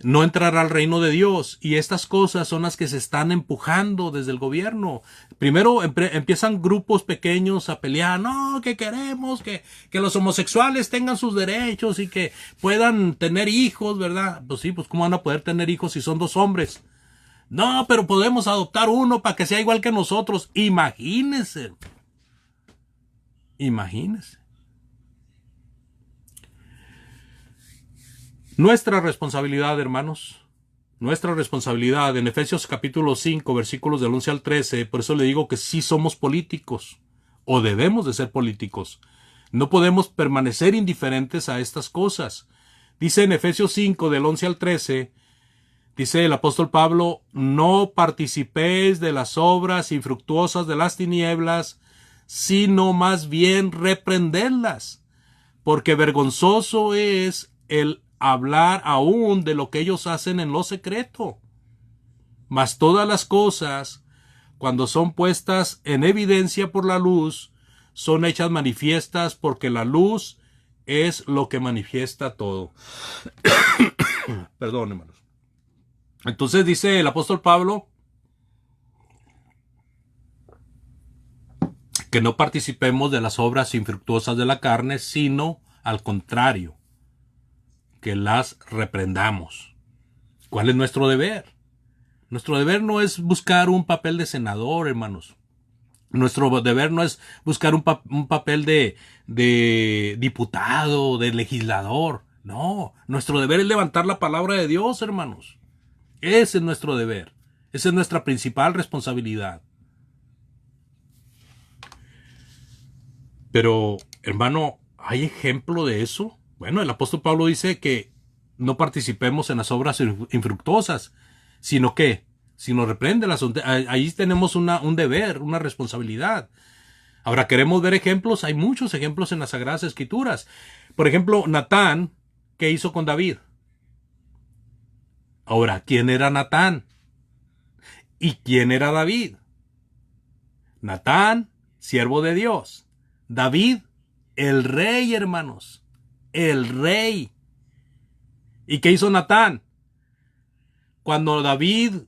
no entrará al reino de Dios. Y estas cosas son las que se están empujando desde el gobierno. Primero empiezan grupos pequeños a pelear. No, que queremos que los homosexuales tengan sus derechos y que puedan tener hijos, ¿verdad? Pues sí, pues ¿cómo van a poder tener hijos si son dos hombres? No, pero podemos adoptar uno para que sea igual que nosotros. Imagínense. Imagínense. Nuestra responsabilidad, hermanos, nuestra responsabilidad en Efesios capítulo 5, versículos del 11 al 13, por eso le digo que sí somos políticos, o debemos de ser políticos. No podemos permanecer indiferentes a estas cosas. Dice en Efesios 5, del 11 al 13, dice el apóstol Pablo, no participéis de las obras infructuosas de las tinieblas, sino más bien reprenderlas, porque vergonzoso es el hablar aún de lo que ellos hacen en lo secreto. Mas todas las cosas, cuando son puestas en evidencia por la luz, son hechas manifiestas, porque la luz es lo que manifiesta todo. Perdón, hermanos. Entonces dice el apóstol Pablo que no participemos de las obras infructuosas de la carne, sino al contrario, que las reprendamos. ¿Cuál es nuestro deber? Nuestro deber no es buscar un papel de senador, hermanos. Nuestro deber no es buscar un papel de diputado, de legislador. No, nuestro deber es levantar la palabra de Dios, hermanos. Ese es nuestro deber. Esa es nuestra principal responsabilidad. Pero, hermano, ¿hay ejemplo de eso? Bueno, el apóstol Pablo dice que no participemos en las obras infructuosas, sino que, sino repréndelas. Ahí tenemos un deber, una responsabilidad. Ahora, ¿queremos ver ejemplos? Hay muchos ejemplos en las Sagradas Escrituras. Por ejemplo, Natán, ¿qué hizo con David? Ahora, ¿quién era Natán? ¿Y quién era David? Natán, siervo de Dios. David, el rey, hermanos. El rey. ¿Y qué hizo Natán? Cuando David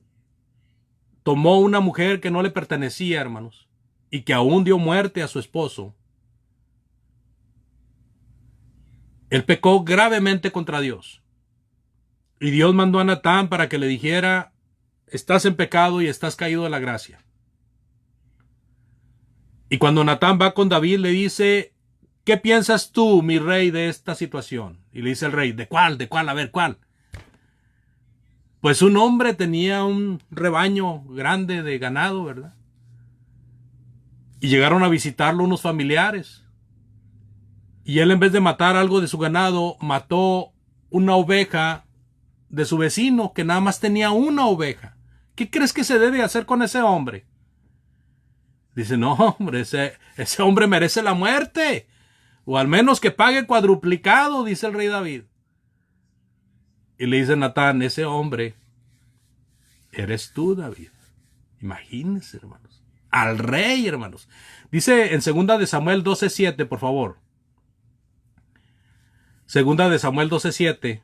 tomó una mujer que no le pertenecía, hermanos, y que aún dio muerte a su esposo, él pecó gravemente contra Dios. Y Dios mandó a Natán para que le dijera, estás en pecado y estás caído de la gracia. Y cuando Natán va con David, le dice, ¿qué piensas tú, mi rey, de esta situación? Y le dice el rey, ¿de cuál? ¿De cuál? A ver, ¿cuál? Pues un hombre tenía un rebaño grande de ganado, ¿verdad? Y llegaron a visitarlo unos familiares. Y él, en vez de matar algo de su ganado, mató una oveja de su vecino, que nada más tenía una oveja. ¿Qué crees que se debe hacer con ese hombre? Dice, no, hombre, ese hombre merece la muerte. O al menos que pague cuadruplicado, dice el rey David. Y le dice Natán, ese hombre eres tú, David. Imagínense, hermanos. Al rey, hermanos. Dice en 2 de Samuel 12:7, por favor. 2 de Samuel 12:7.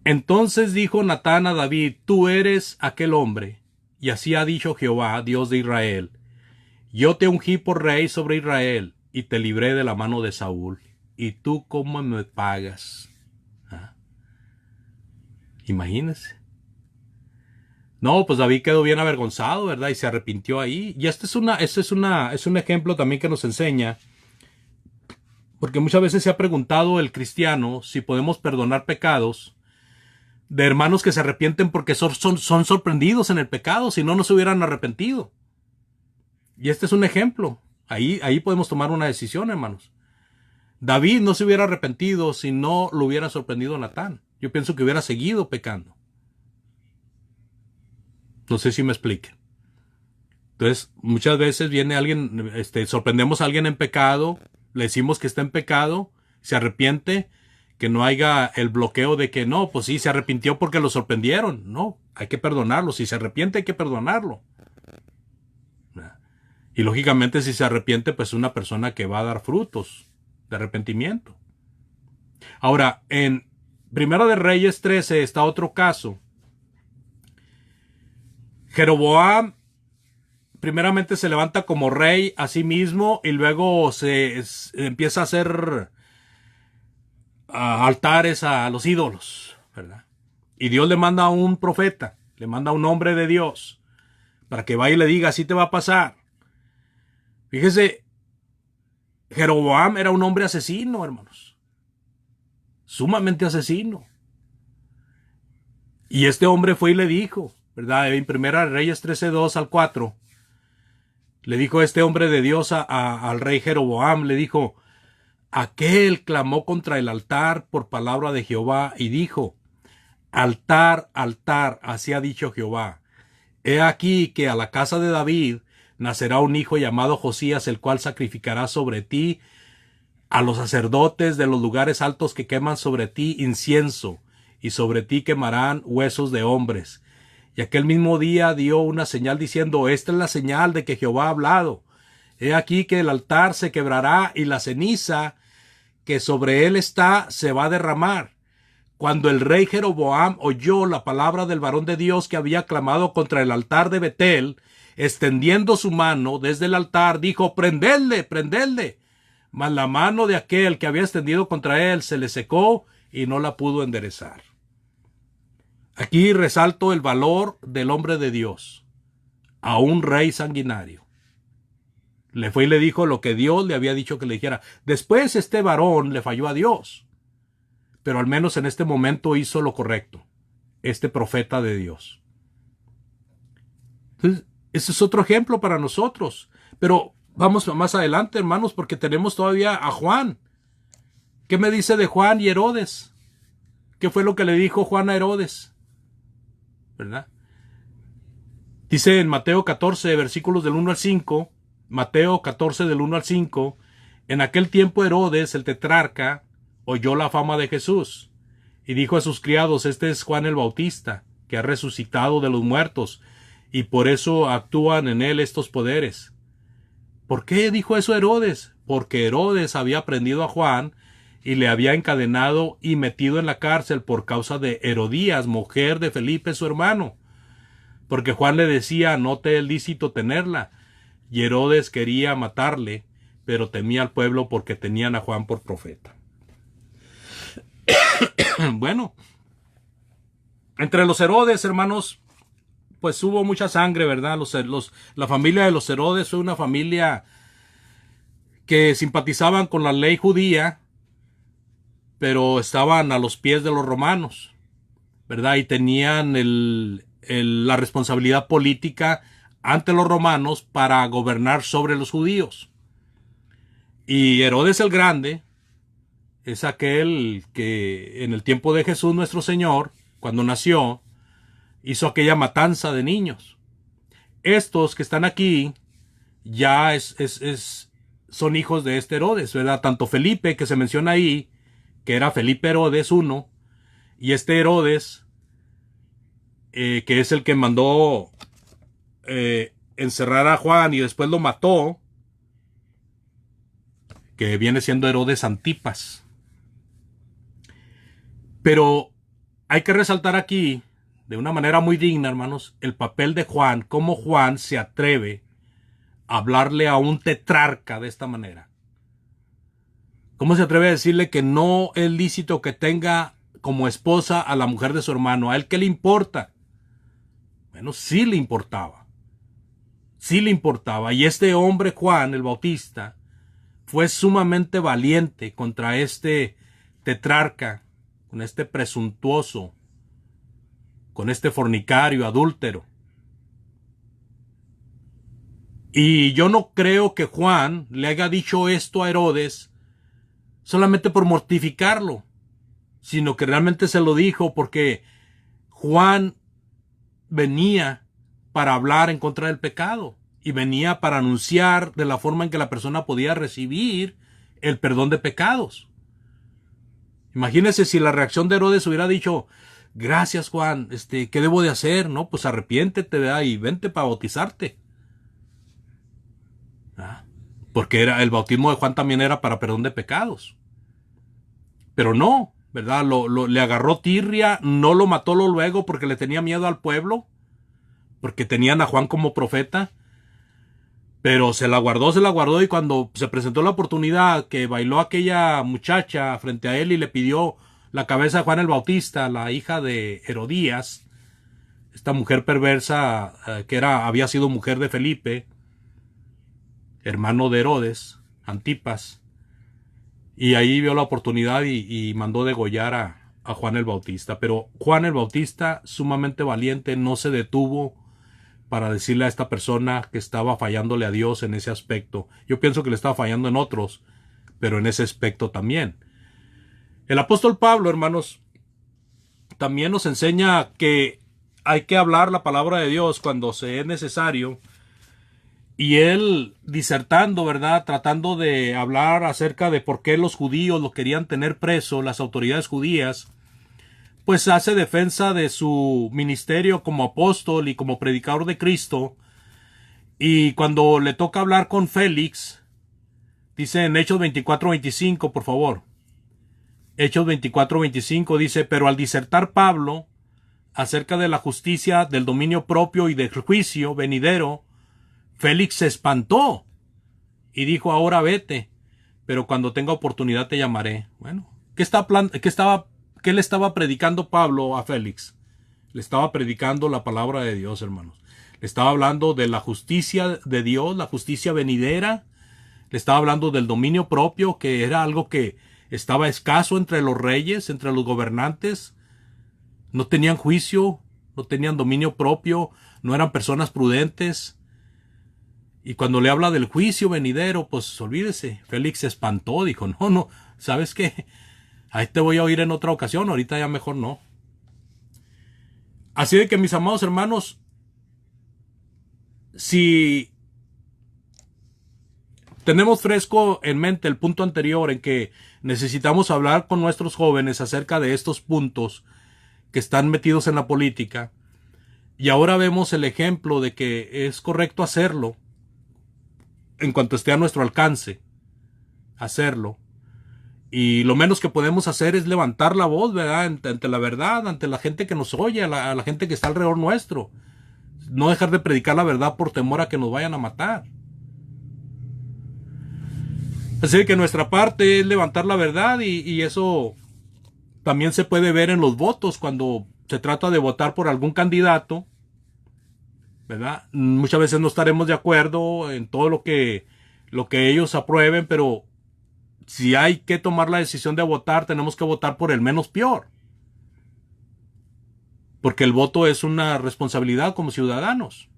Entonces dijo Natán a David, tú eres aquel hombre. Y así ha dicho Jehová, Dios de Israel, yo te ungí por rey sobre Israel, y te libré de la mano de Saúl. ¿Y tú cómo me pagas? ¿Ah? Imagínense. No, pues David quedó bien avergonzado, ¿verdad? Y se arrepintió ahí. Y este es un ejemplo también que nos enseña, porque muchas veces se ha preguntado el cristiano si podemos perdonar pecados de hermanos que se arrepienten porque son sorprendidos en el pecado, si no, no se hubieran arrepentido. Y este es un ejemplo. Ahí podemos tomar una decisión, hermanos. David no se hubiera arrepentido si no lo hubiera sorprendido Natán. Yo pienso que hubiera seguido pecando. No sé si me explique. Entonces, muchas veces viene alguien, sorprendemos a alguien en pecado, le decimos que está en pecado, se arrepiente. que no haya el bloqueo de que no, pues sí, se arrepintió porque lo sorprendieron. No, hay que perdonarlo. Si se arrepiente, hay que perdonarlo. Y lógicamente, si se arrepiente, pues es una persona que va a dar frutos de arrepentimiento. Ahora, en Primera de Reyes 13 está otro caso. Jeroboam primeramente se levanta como rey a sí mismo y luego se empieza a hacer altares a los ídolos, ¿verdad? Y Dios le manda a un profeta, le manda a un hombre de Dios para que vaya y le diga, así te va a pasar. Fíjese, Jeroboam era un hombre asesino, hermanos. Sumamente asesino. Y este hombre fue y le dijo, ¿verdad? En Primera Reyes 13:2 al 4, le dijo este hombre de Dios al rey Jeroboam, le dijo, aquel clamó contra el altar por palabra de Jehová y dijo, altar, altar, así ha dicho Jehová. He aquí que a la casa de David nacerá un hijo llamado Josías, el cual sacrificará sobre ti a los sacerdotes de los lugares altos que queman sobre ti incienso, y sobre ti quemarán huesos de hombres. Y aquel mismo día dio una señal diciendo, esta es la señal de que Jehová ha hablado. He aquí que el altar se quebrará y la ceniza que sobre él está se va a derramar. Cuando el rey Jeroboam oyó la palabra del varón de Dios que había clamado contra el altar de Betel, extendiendo su mano desde el altar, dijo, prendedle, prendedle. Mas la mano de aquel que había extendido contra él se le secó y no la pudo enderezar. Aquí resalto el valor del hombre de Dios, a un rey sanguinario. Le fue y le dijo lo que Dios le había dicho que le dijera. Después este varón le falló a Dios, pero al menos en este momento hizo lo correcto, este profeta de Dios. Entonces, ese es otro ejemplo para nosotros. Pero vamos más adelante, hermanos, porque tenemos todavía a Juan. ¿Qué me dice de Juan y Herodes? ¿Qué fue lo que le dijo Juan a Herodes? ¿Verdad? Dice en Mateo 14, versículos del 1 al 5, Mateo 14 del 1 al 5, en aquel tiempo Herodes, el tetrarca, oyó la fama de Jesús y dijo a sus criados, este es Juan el Bautista, que ha resucitado de los muertos, y por eso actúan en él estos poderes. ¿Por qué dijo eso Herodes? Porque Herodes había prendido a Juan y le había encadenado y metido en la cárcel por causa de Herodías, mujer de Felipe su hermano, porque Juan le decía, no te es lícito tenerla, y Herodes quería matarle, pero temía al pueblo porque tenían a Juan por profeta. Bueno, entre los Herodes, hermanos, pues hubo mucha sangre, ¿verdad? La familia de los Herodes fue una familia que simpatizaban con la ley judía, pero estaban a los pies de los romanos, ¿verdad? Y tenían la responsabilidad política ante los romanos para gobernar sobre los judíos. Y Herodes el Grande es aquel que en el tiempo de Jesús nuestro Señor, cuando nació, hizo aquella matanza de niños. Estos que están aquí ya son hijos de este Herodes, ¿verdad? Tanto Felipe, que se menciona ahí, que era Felipe Herodes I, y este Herodes, que es el que mandó encerrar a Juan y después lo mató, que viene siendo Herodes Antipas. Pero hay que resaltar aquí, de una manera muy digna, hermanos, el papel de Juan, cómo Juan se atreve a hablarle a un tetrarca de esta manera. ¿Cómo se atreve a decirle que no es lícito que tenga como esposa a la mujer de su hermano? ¿A él qué le importa? Bueno, sí le importaba. Sí le importaba. Y este hombre, Juan el Bautista, fue sumamente valiente contra este tetrarca, con este presuntuoso, con este fornicario, adúltero. Y yo no creo que Juan le haya dicho esto a Herodes solamente por mortificarlo, sino que realmente se lo dijo porque Juan venía para hablar en contra del pecado y venía para anunciar de la forma en que la persona podía recibir el perdón de pecados. Imagínese si la reacción de Herodes hubiera dicho, gracias Juan, ¿qué debo de hacer? No, pues arrepiéntete, ¿verdad? Y vente para bautizarte. ¿Ah? Porque el bautismo de Juan también era para perdón de pecados. Pero no, ¿verdad? Le agarró tirria, no lo mató luego porque le tenía miedo al pueblo, porque tenían a Juan como profeta. Pero se la guardó y cuando se presentó la oportunidad que bailó aquella muchacha frente a él y le pidió la cabeza de Juan el Bautista, la hija de Herodías, esta mujer perversa que había sido mujer de Felipe, hermano de Herodes, Antipas, y ahí vio la oportunidad y mandó degollar a Juan el Bautista. Pero Juan el Bautista, sumamente valiente, no se detuvo para decirle a esta persona que estaba fallándole a Dios en ese aspecto. Yo pienso que le estaba fallando en otros, pero en ese aspecto también. El apóstol Pablo, hermanos, también nos enseña que hay que hablar la palabra de Dios cuando se es necesario. Y él disertando, ¿verdad? Tratando de hablar acerca de por qué los judíos lo querían tener preso, las autoridades judías, pues hace defensa de su ministerio como apóstol y como predicador de Cristo. Y cuando le toca hablar con Félix, dice en Hechos 24:25, por favor. Hechos 24:25 dice, pero al disertar Pablo acerca de la justicia, del dominio propio y del juicio venidero, Félix se espantó y dijo, ahora vete, pero cuando tenga oportunidad te llamaré. Bueno, ¿qué le estaba predicando Pablo a Félix? Le estaba predicando la palabra de Dios, hermanos. Le estaba hablando de la justicia de Dios, la justicia venidera. Le estaba hablando del dominio propio, que era algo que estaba escaso entre los reyes, entre los gobernantes. No tenían juicio, no tenían dominio propio, no eran personas prudentes. Y cuando le habla del juicio venidero, pues olvídese. Félix se espantó, dijo, no, ¿sabes qué? Ahí te voy a oír en otra ocasión, ahorita ya mejor no. Así de que, mis amados hermanos, si tenemos fresco en mente el punto anterior en que necesitamos hablar con nuestros jóvenes acerca de estos puntos que están metidos en la política, y ahora vemos el ejemplo de que es correcto hacerlo en cuanto esté a nuestro alcance, hacerlo. Y lo menos que podemos hacer es levantar la voz, ¿verdad? Ante la verdad, ante la gente que nos oye, a la gente que está alrededor nuestro. No dejar de predicar la verdad por temor a que nos vayan a matar. Así que nuestra parte es levantar la verdad y eso también se puede ver en los votos cuando se trata de votar por algún candidato, ¿verdad? Muchas veces no estaremos de acuerdo en todo lo que ellos aprueben, pero si hay que tomar la decisión de votar, tenemos que votar por el menos peor. Porque el voto es una responsabilidad como ciudadanos,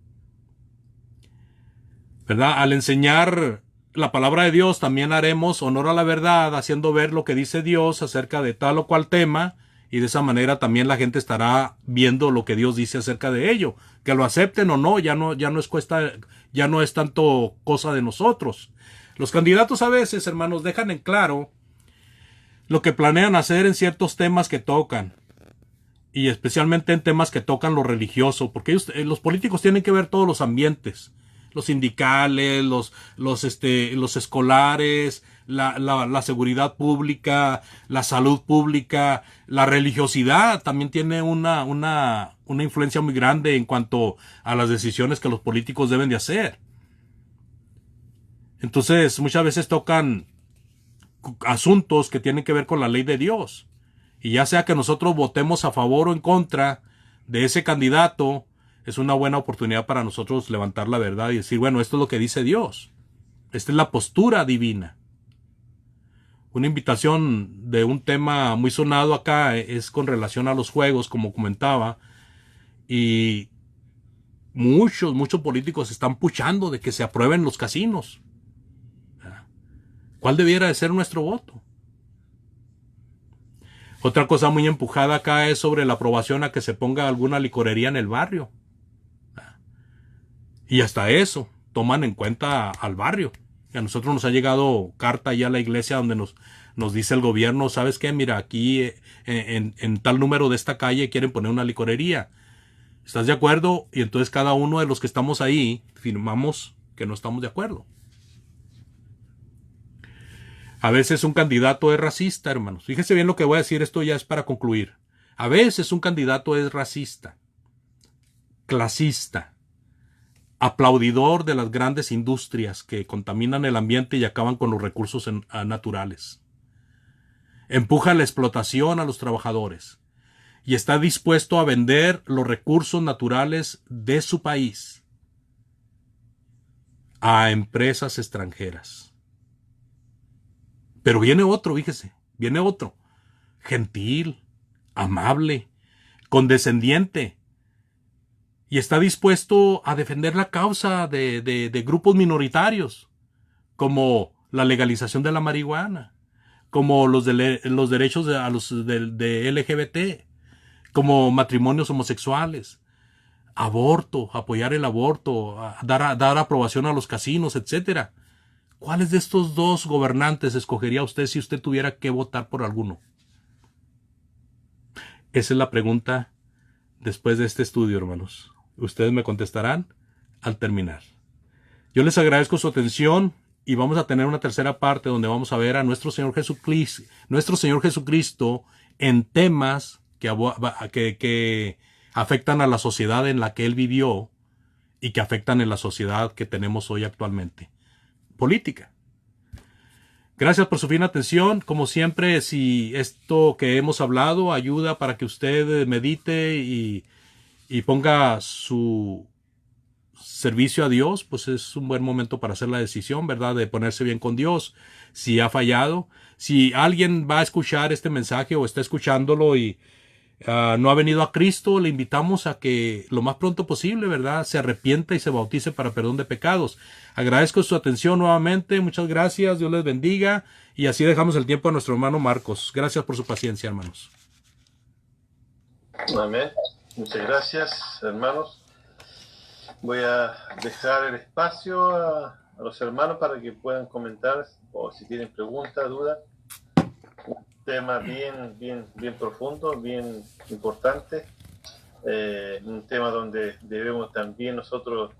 ¿verdad? Al enseñar la palabra de Dios, también haremos honor a la verdad, haciendo ver lo que dice Dios acerca de tal o cual tema, y de esa manera también la gente estará viendo lo que Dios dice acerca de ello. Que lo acepten o no, ya no es tanto cosa de nosotros. Los candidatos a veces, hermanos, dejan en claro lo que planean hacer en ciertos temas que tocan, y especialmente en temas que tocan lo religioso, porque los políticos tienen que ver todos los ambientes, los sindicales, los escolares, la seguridad pública, la salud pública, la religiosidad también tiene una influencia muy grande en cuanto a las decisiones que los políticos deben de hacer. Entonces, muchas veces tocan asuntos que tienen que ver con la ley de Dios. Y ya sea que nosotros votemos a favor o en contra de ese candidato, es una buena oportunidad para nosotros levantar la verdad y decir, bueno, esto es lo que dice Dios. Esta es la postura divina. Una invitación de un tema muy sonado acá es con relación a los juegos, como comentaba. Y muchos políticos están puchando de que se aprueben los casinos. ¿Cuál debiera de ser nuestro voto? Otra cosa muy empujada acá es sobre la aprobación a que se ponga alguna licorería en el barrio. Y hasta eso, toman en cuenta al barrio. Y a nosotros nos ha llegado carta ya a la iglesia donde nos nos dice el gobierno, ¿sabes qué? Mira, aquí en tal número de esta calle quieren poner una licorería. ¿Estás de acuerdo? Y entonces cada uno de los que estamos ahí firmamos que no estamos de acuerdo. A veces un candidato es racista, hermanos. Fíjese bien lo que voy a decir, esto ya es para concluir. A veces un candidato es racista, clasista, aplaudidor de las grandes industrias que contaminan el ambiente y acaban con los recursos naturales. Empuja la explotación a los trabajadores y está dispuesto a vender los recursos naturales de su país a empresas extranjeras. Pero viene otro, fíjese, viene otro, gentil, amable, condescendiente, y está dispuesto a defender la causa de grupos minoritarios, como la legalización de la marihuana, como los derechos a los de LGBT, como matrimonios homosexuales, aborto, apoyar el aborto, dar aprobación a los casinos, etcétera. ¿Cuáles de estos dos gobernantes escogería usted si usted tuviera que votar por alguno? Esa es la pregunta después de este estudio, hermanos. Ustedes me contestarán al terminar. Yo les agradezco su atención y vamos a tener una tercera parte donde vamos a ver a nuestro Señor Jesucristo en temas que afectan a la sociedad en la que Él vivió y que afectan en la sociedad que tenemos hoy actualmente. Política. Gracias por su fina atención. Como siempre, si esto que hemos hablado ayuda para que usted medite y ponga su servicio a Dios, pues es un buen momento para hacer la decisión, ¿verdad? De ponerse bien con Dios. Si ha fallado, si alguien va a escuchar este mensaje o está escuchándolo y no ha venido a Cristo, le invitamos a que lo más pronto posible, ¿verdad?, se arrepienta y se bautice para perdón de pecados. Agradezco su atención nuevamente, muchas gracias, Dios les bendiga, y así dejamos el tiempo a nuestro hermano Marcos. Gracias por su paciencia, hermanos. Amén. Muchas gracias, hermanos. Voy a dejar el espacio a los hermanos para que puedan comentar o si tienen preguntas, dudas. Tema bien profundo, bien importante, un tema donde debemos también nosotros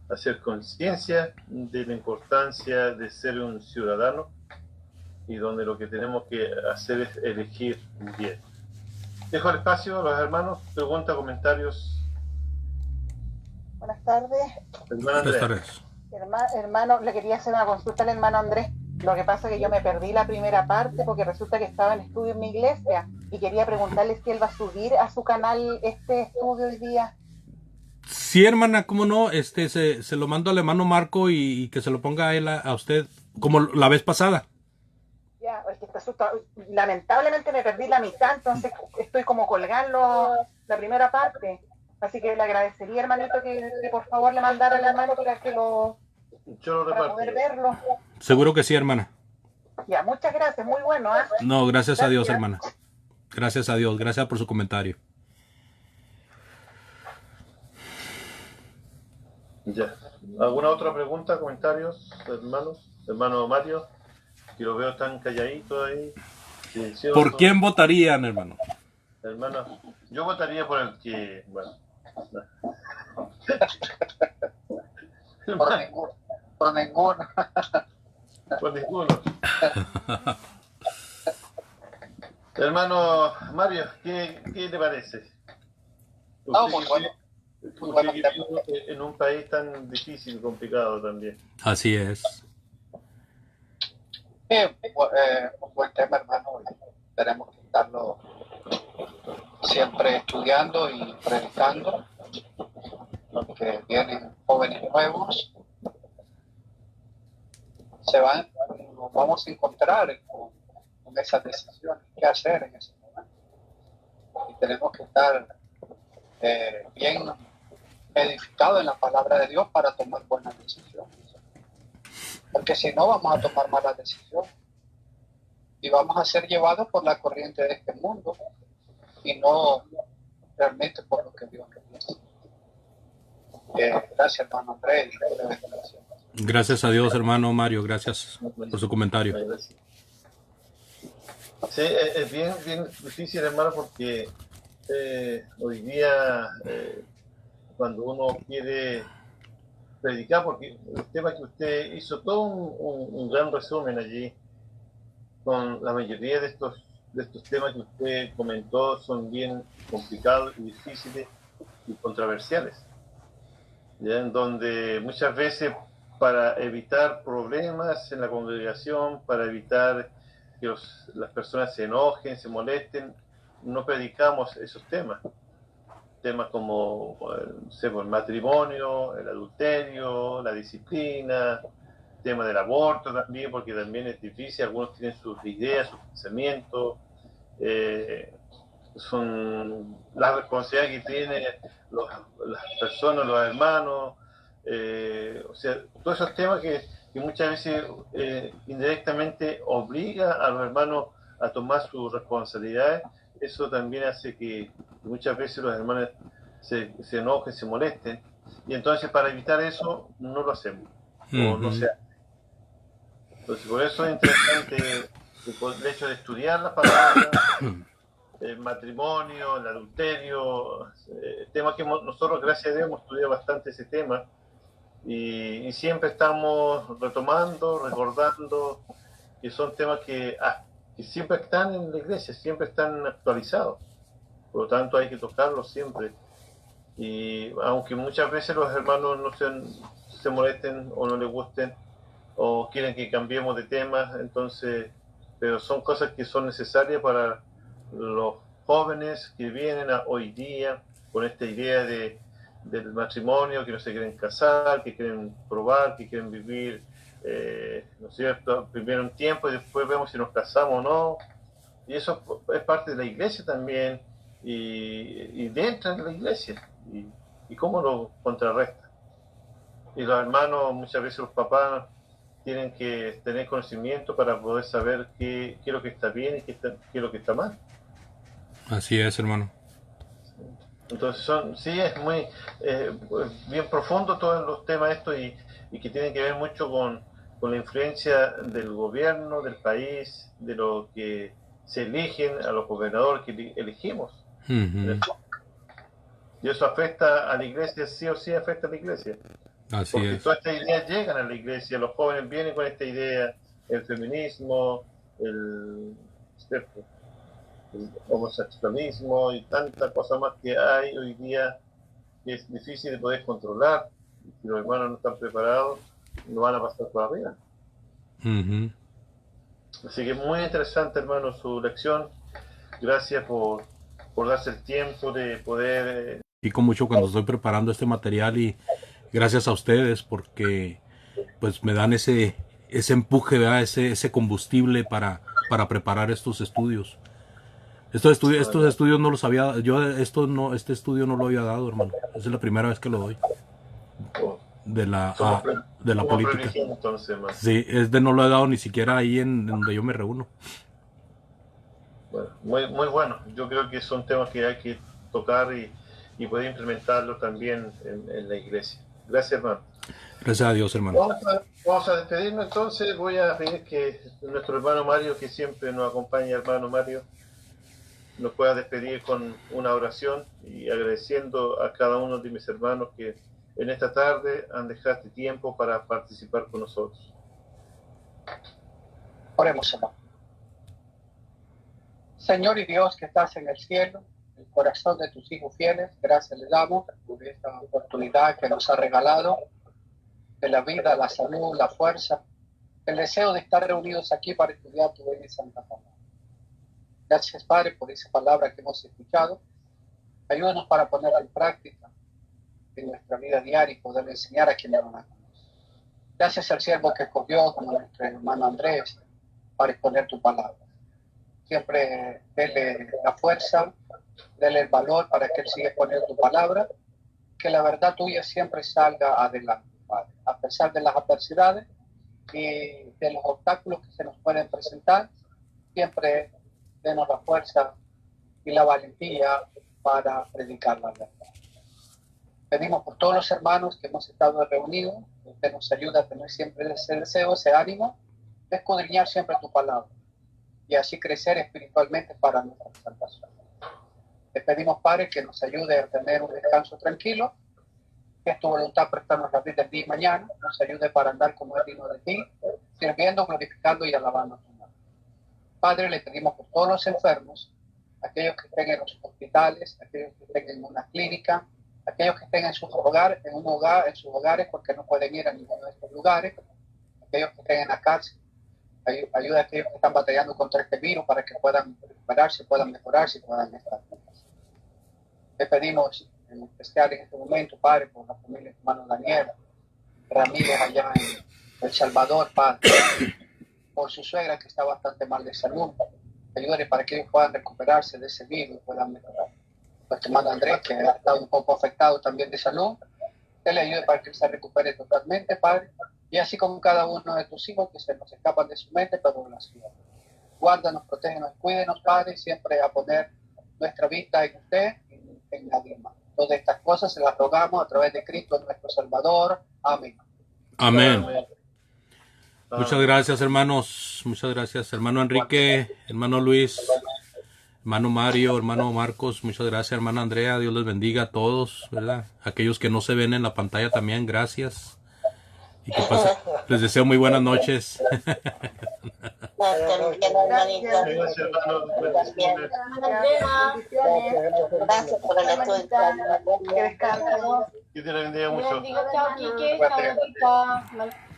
hacer conciencia de la importancia de ser un ciudadano y donde lo que tenemos que hacer es elegir bien. Dejo el espacio a los hermanos, preguntas, comentarios. Buenas tardes. Buenas tardes. Hermano, le quería hacer una consulta al hermano Andrés. Lo que pasa es que yo me perdí la primera parte porque resulta que estaba en estudio en mi iglesia y quería preguntarle si él va a subir a su canal este estudio hoy día. Sí, hermana, cómo no, se lo mando al hermano Marco y que se lo ponga a él a usted, como la vez pasada. Ya, es que lamentablemente me perdí la mitad, entonces estoy como colgando la primera parte. Así que le agradecería, hermanito, que por favor le mandara al hermano para que para poder verlo. Seguro que sí, hermana. Ya, muchas gracias, muy bueno, ¿eh? No, gracias a Dios, hermana. Gracias a Dios, gracias por su comentario. Ya. ¿Alguna otra pregunta, comentarios, hermanos? Hermano Mario, que lo veo tan calladito ahí. Silencioso. ¿Por quién votarían, hermano? Hermano, yo votaría por el que, bueno. Por ninguno. Por ninguno. Hermano Mario, ¿qué te parece? Muy bueno. Usted que vive en un país tan difícil y complicado también. Así es. Un buen tema, hermano. Tenemos que estarlo siempre estudiando y predicando, porque vienen jóvenes nuevos, nos vamos a encontrar con esas decisiones, qué hacer en ese momento. Y tenemos que estar bien edificados en la palabra de Dios para tomar buenas decisiones. Porque si no, vamos a tomar malas decisiones y vamos a ser llevados por la corriente de este mundo y no realmente por lo que Dios nos dice. Gracias, hermano Andrés. Gracias a Dios, hermano Mario. Gracias por su comentario. Sí, es bien difícil, hermano, porque hoy día cuando uno quiere predicar, porque el tema que usted hizo todo un gran resumen allí, con la mayoría de estos temas que usted comentó son bien complicados y difíciles y controversiales, ¿ya? En donde muchas veces para evitar problemas en la congregación, para evitar que las personas se enojen, se molesten, no predicamos esos temas. Temas como el matrimonio, el adulterio, la disciplina, tema del aborto también, porque también es difícil, algunos tienen sus ideas, sus pensamientos, eh, son la responsabilidad que tienen las personas, los hermanos, o sea, todos esos temas que muchas veces indirectamente obliga a los hermanos a tomar sus responsabilidades, eso también hace que muchas veces los hermanos se enojen, se molesten, y entonces para evitar eso no lo hacemos, o no se hace. Entonces por eso es interesante el hecho de estudiar la palabra, el matrimonio, el adulterio, temas que nosotros, gracias a Dios, hemos estudiado bastante ese tema y siempre estamos retomando, recordando que son temas que siempre están en la iglesia, siempre están actualizados, por lo tanto hay que tocarlos siempre. Y aunque muchas veces los hermanos no se molesten o no les gusten o quieren que cambiemos de tema, entonces, pero son cosas que son necesarias para los jóvenes que vienen hoy día con esta idea del matrimonio, que no se quieren casar, que quieren probar, que quieren vivir, ¿no es cierto?, primero un tiempo y después vemos si nos casamos o no. Y eso es parte de la iglesia también, y dentro de la iglesia, y cómo lo contrarresta. Y los hermanos, muchas veces los papás, tienen que tener conocimiento para poder saber qué es lo que está bien y qué es lo que está mal. Así es, hermano. Entonces sí, es muy bien profundo todos los temas estos y que tienen que ver mucho con la influencia del gobierno, del país, de lo que se eligen, a los gobernadores que elegimos. Uh-huh. Y eso afecta a la iglesia, sí o sí afecta a la iglesia. Así porque es. todas estas ideas llegan a la iglesia, los jóvenes vienen con esta idea, el feminismo, el homosexualismo y tanta cosa más que hay hoy día que es difícil de poder controlar. Y si los hermanos no están preparados, no van a pasar por arriba. Uh-huh. Así que muy interesante, hermano, su lección. Gracias por darse el tiempo de poder... Y con mucho cuando estoy preparando este material y gracias a ustedes porque pues me dan ese empuje, ¿verdad? Ese combustible para preparar estos estudios. Estos estudios no los había, este estudio no lo había dado, hermano. Esa es la primera vez que lo doy. De la política. Entonces, sí, no lo he dado ni siquiera ahí en donde yo me reúno. Bueno, muy bueno. Yo creo que son temas que hay que tocar y poder implementarlo también en la iglesia. Gracias, hermano. Gracias a Dios, hermano. Vamos a despedirnos entonces. Voy a pedir que nuestro hermano Mario, que siempre nos acompaña, hermano Mario, nos pueda despedir con una oración y agradeciendo a cada uno de mis hermanos que en esta tarde han dejado este tiempo para participar con nosotros. Oremos, hermano. Señor y Dios que estás en el cielo, el corazón de tus hijos fieles, gracias le damos por esta oportunidad que nos ha regalado de la vida, la salud, la fuerza, el deseo de estar reunidos aquí para estudiar tu bella y santa palabra. Gracias, Padre, por esa palabra que hemos escuchado. Ayúdanos para ponerla en práctica en nuestra vida diaria y poder enseñar a quienes no la conocen. Gracias al siervo que escogió, como nuestro hermano Andrés, para exponer tu palabra. Siempre dele la fuerza, dele el valor para que él siga exponiendo tu palabra, que la verdad tuya siempre salga adelante, Padre. A pesar de las adversidades y de los obstáculos que se nos pueden presentar, siempre denos la fuerza y la valentía para predicar la verdad. Pedimos por todos los hermanos que hemos estado reunidos, que usted nos ayude a tener siempre ese deseo, ese ánimo, de escudriñar siempre tu palabra, y así crecer espiritualmente para nuestra salvación. Le pedimos, Padre, que nos ayude a tener un descanso tranquilo, que es tu voluntad prestarnos la vida de ti mañana, nos ayude para andar como es digno de ti, sirviendo, glorificando y alabando a tu nombre. Padre, le pedimos por todos los enfermos, aquellos que estén en los hospitales, aquellos que estén en una clínica, aquellos que estén en sus hogares, en sus hogares porque no pueden ir a ninguno de estos lugares, aquellos que estén en la cárcel, ayuda a aquellos que están batallando contra este virus para que puedan recuperarse, puedan mejorarse y puedan estar bien. Le pedimos en especial en este momento, Padre, por la familia de hermano Daniel Ramírez allá en El Salvador, Padre, por su suegra que está bastante mal de salud. Ayúdale para que ellos puedan recuperarse de ese virus y puedan mejorar. Nuestro hermano Andrés, que ha estado un poco afectado también de salud, que le ayude para que se recupere totalmente, Padre, y así como cada uno de tus hijos que se nos escapan de su mente, pero en la ciudad. Guárdanos, protégenos, cuídenos, Padre, siempre a poner nuestra vista en usted y en nadie más. Todas estas cosas se las rogamos a través de Cristo, nuestro Salvador. Amén. Amén. Muchas gracias, hermanos. Muchas gracias, hermano Enrique, hermano Luis, hermano Mario, hermano Marcos. Muchas gracias, hermana Andrea. Dios les bendiga a todos, ¿verdad? Aquellos que no se ven en la pantalla también, gracias. Y que pasen. Les deseo muy buenas noches. Gracias, hermano. Bendiciones. Gracias por el estudio. Que descansen. Que Dios le bendiga mucho. Chao, Quique. Chao, Lupita.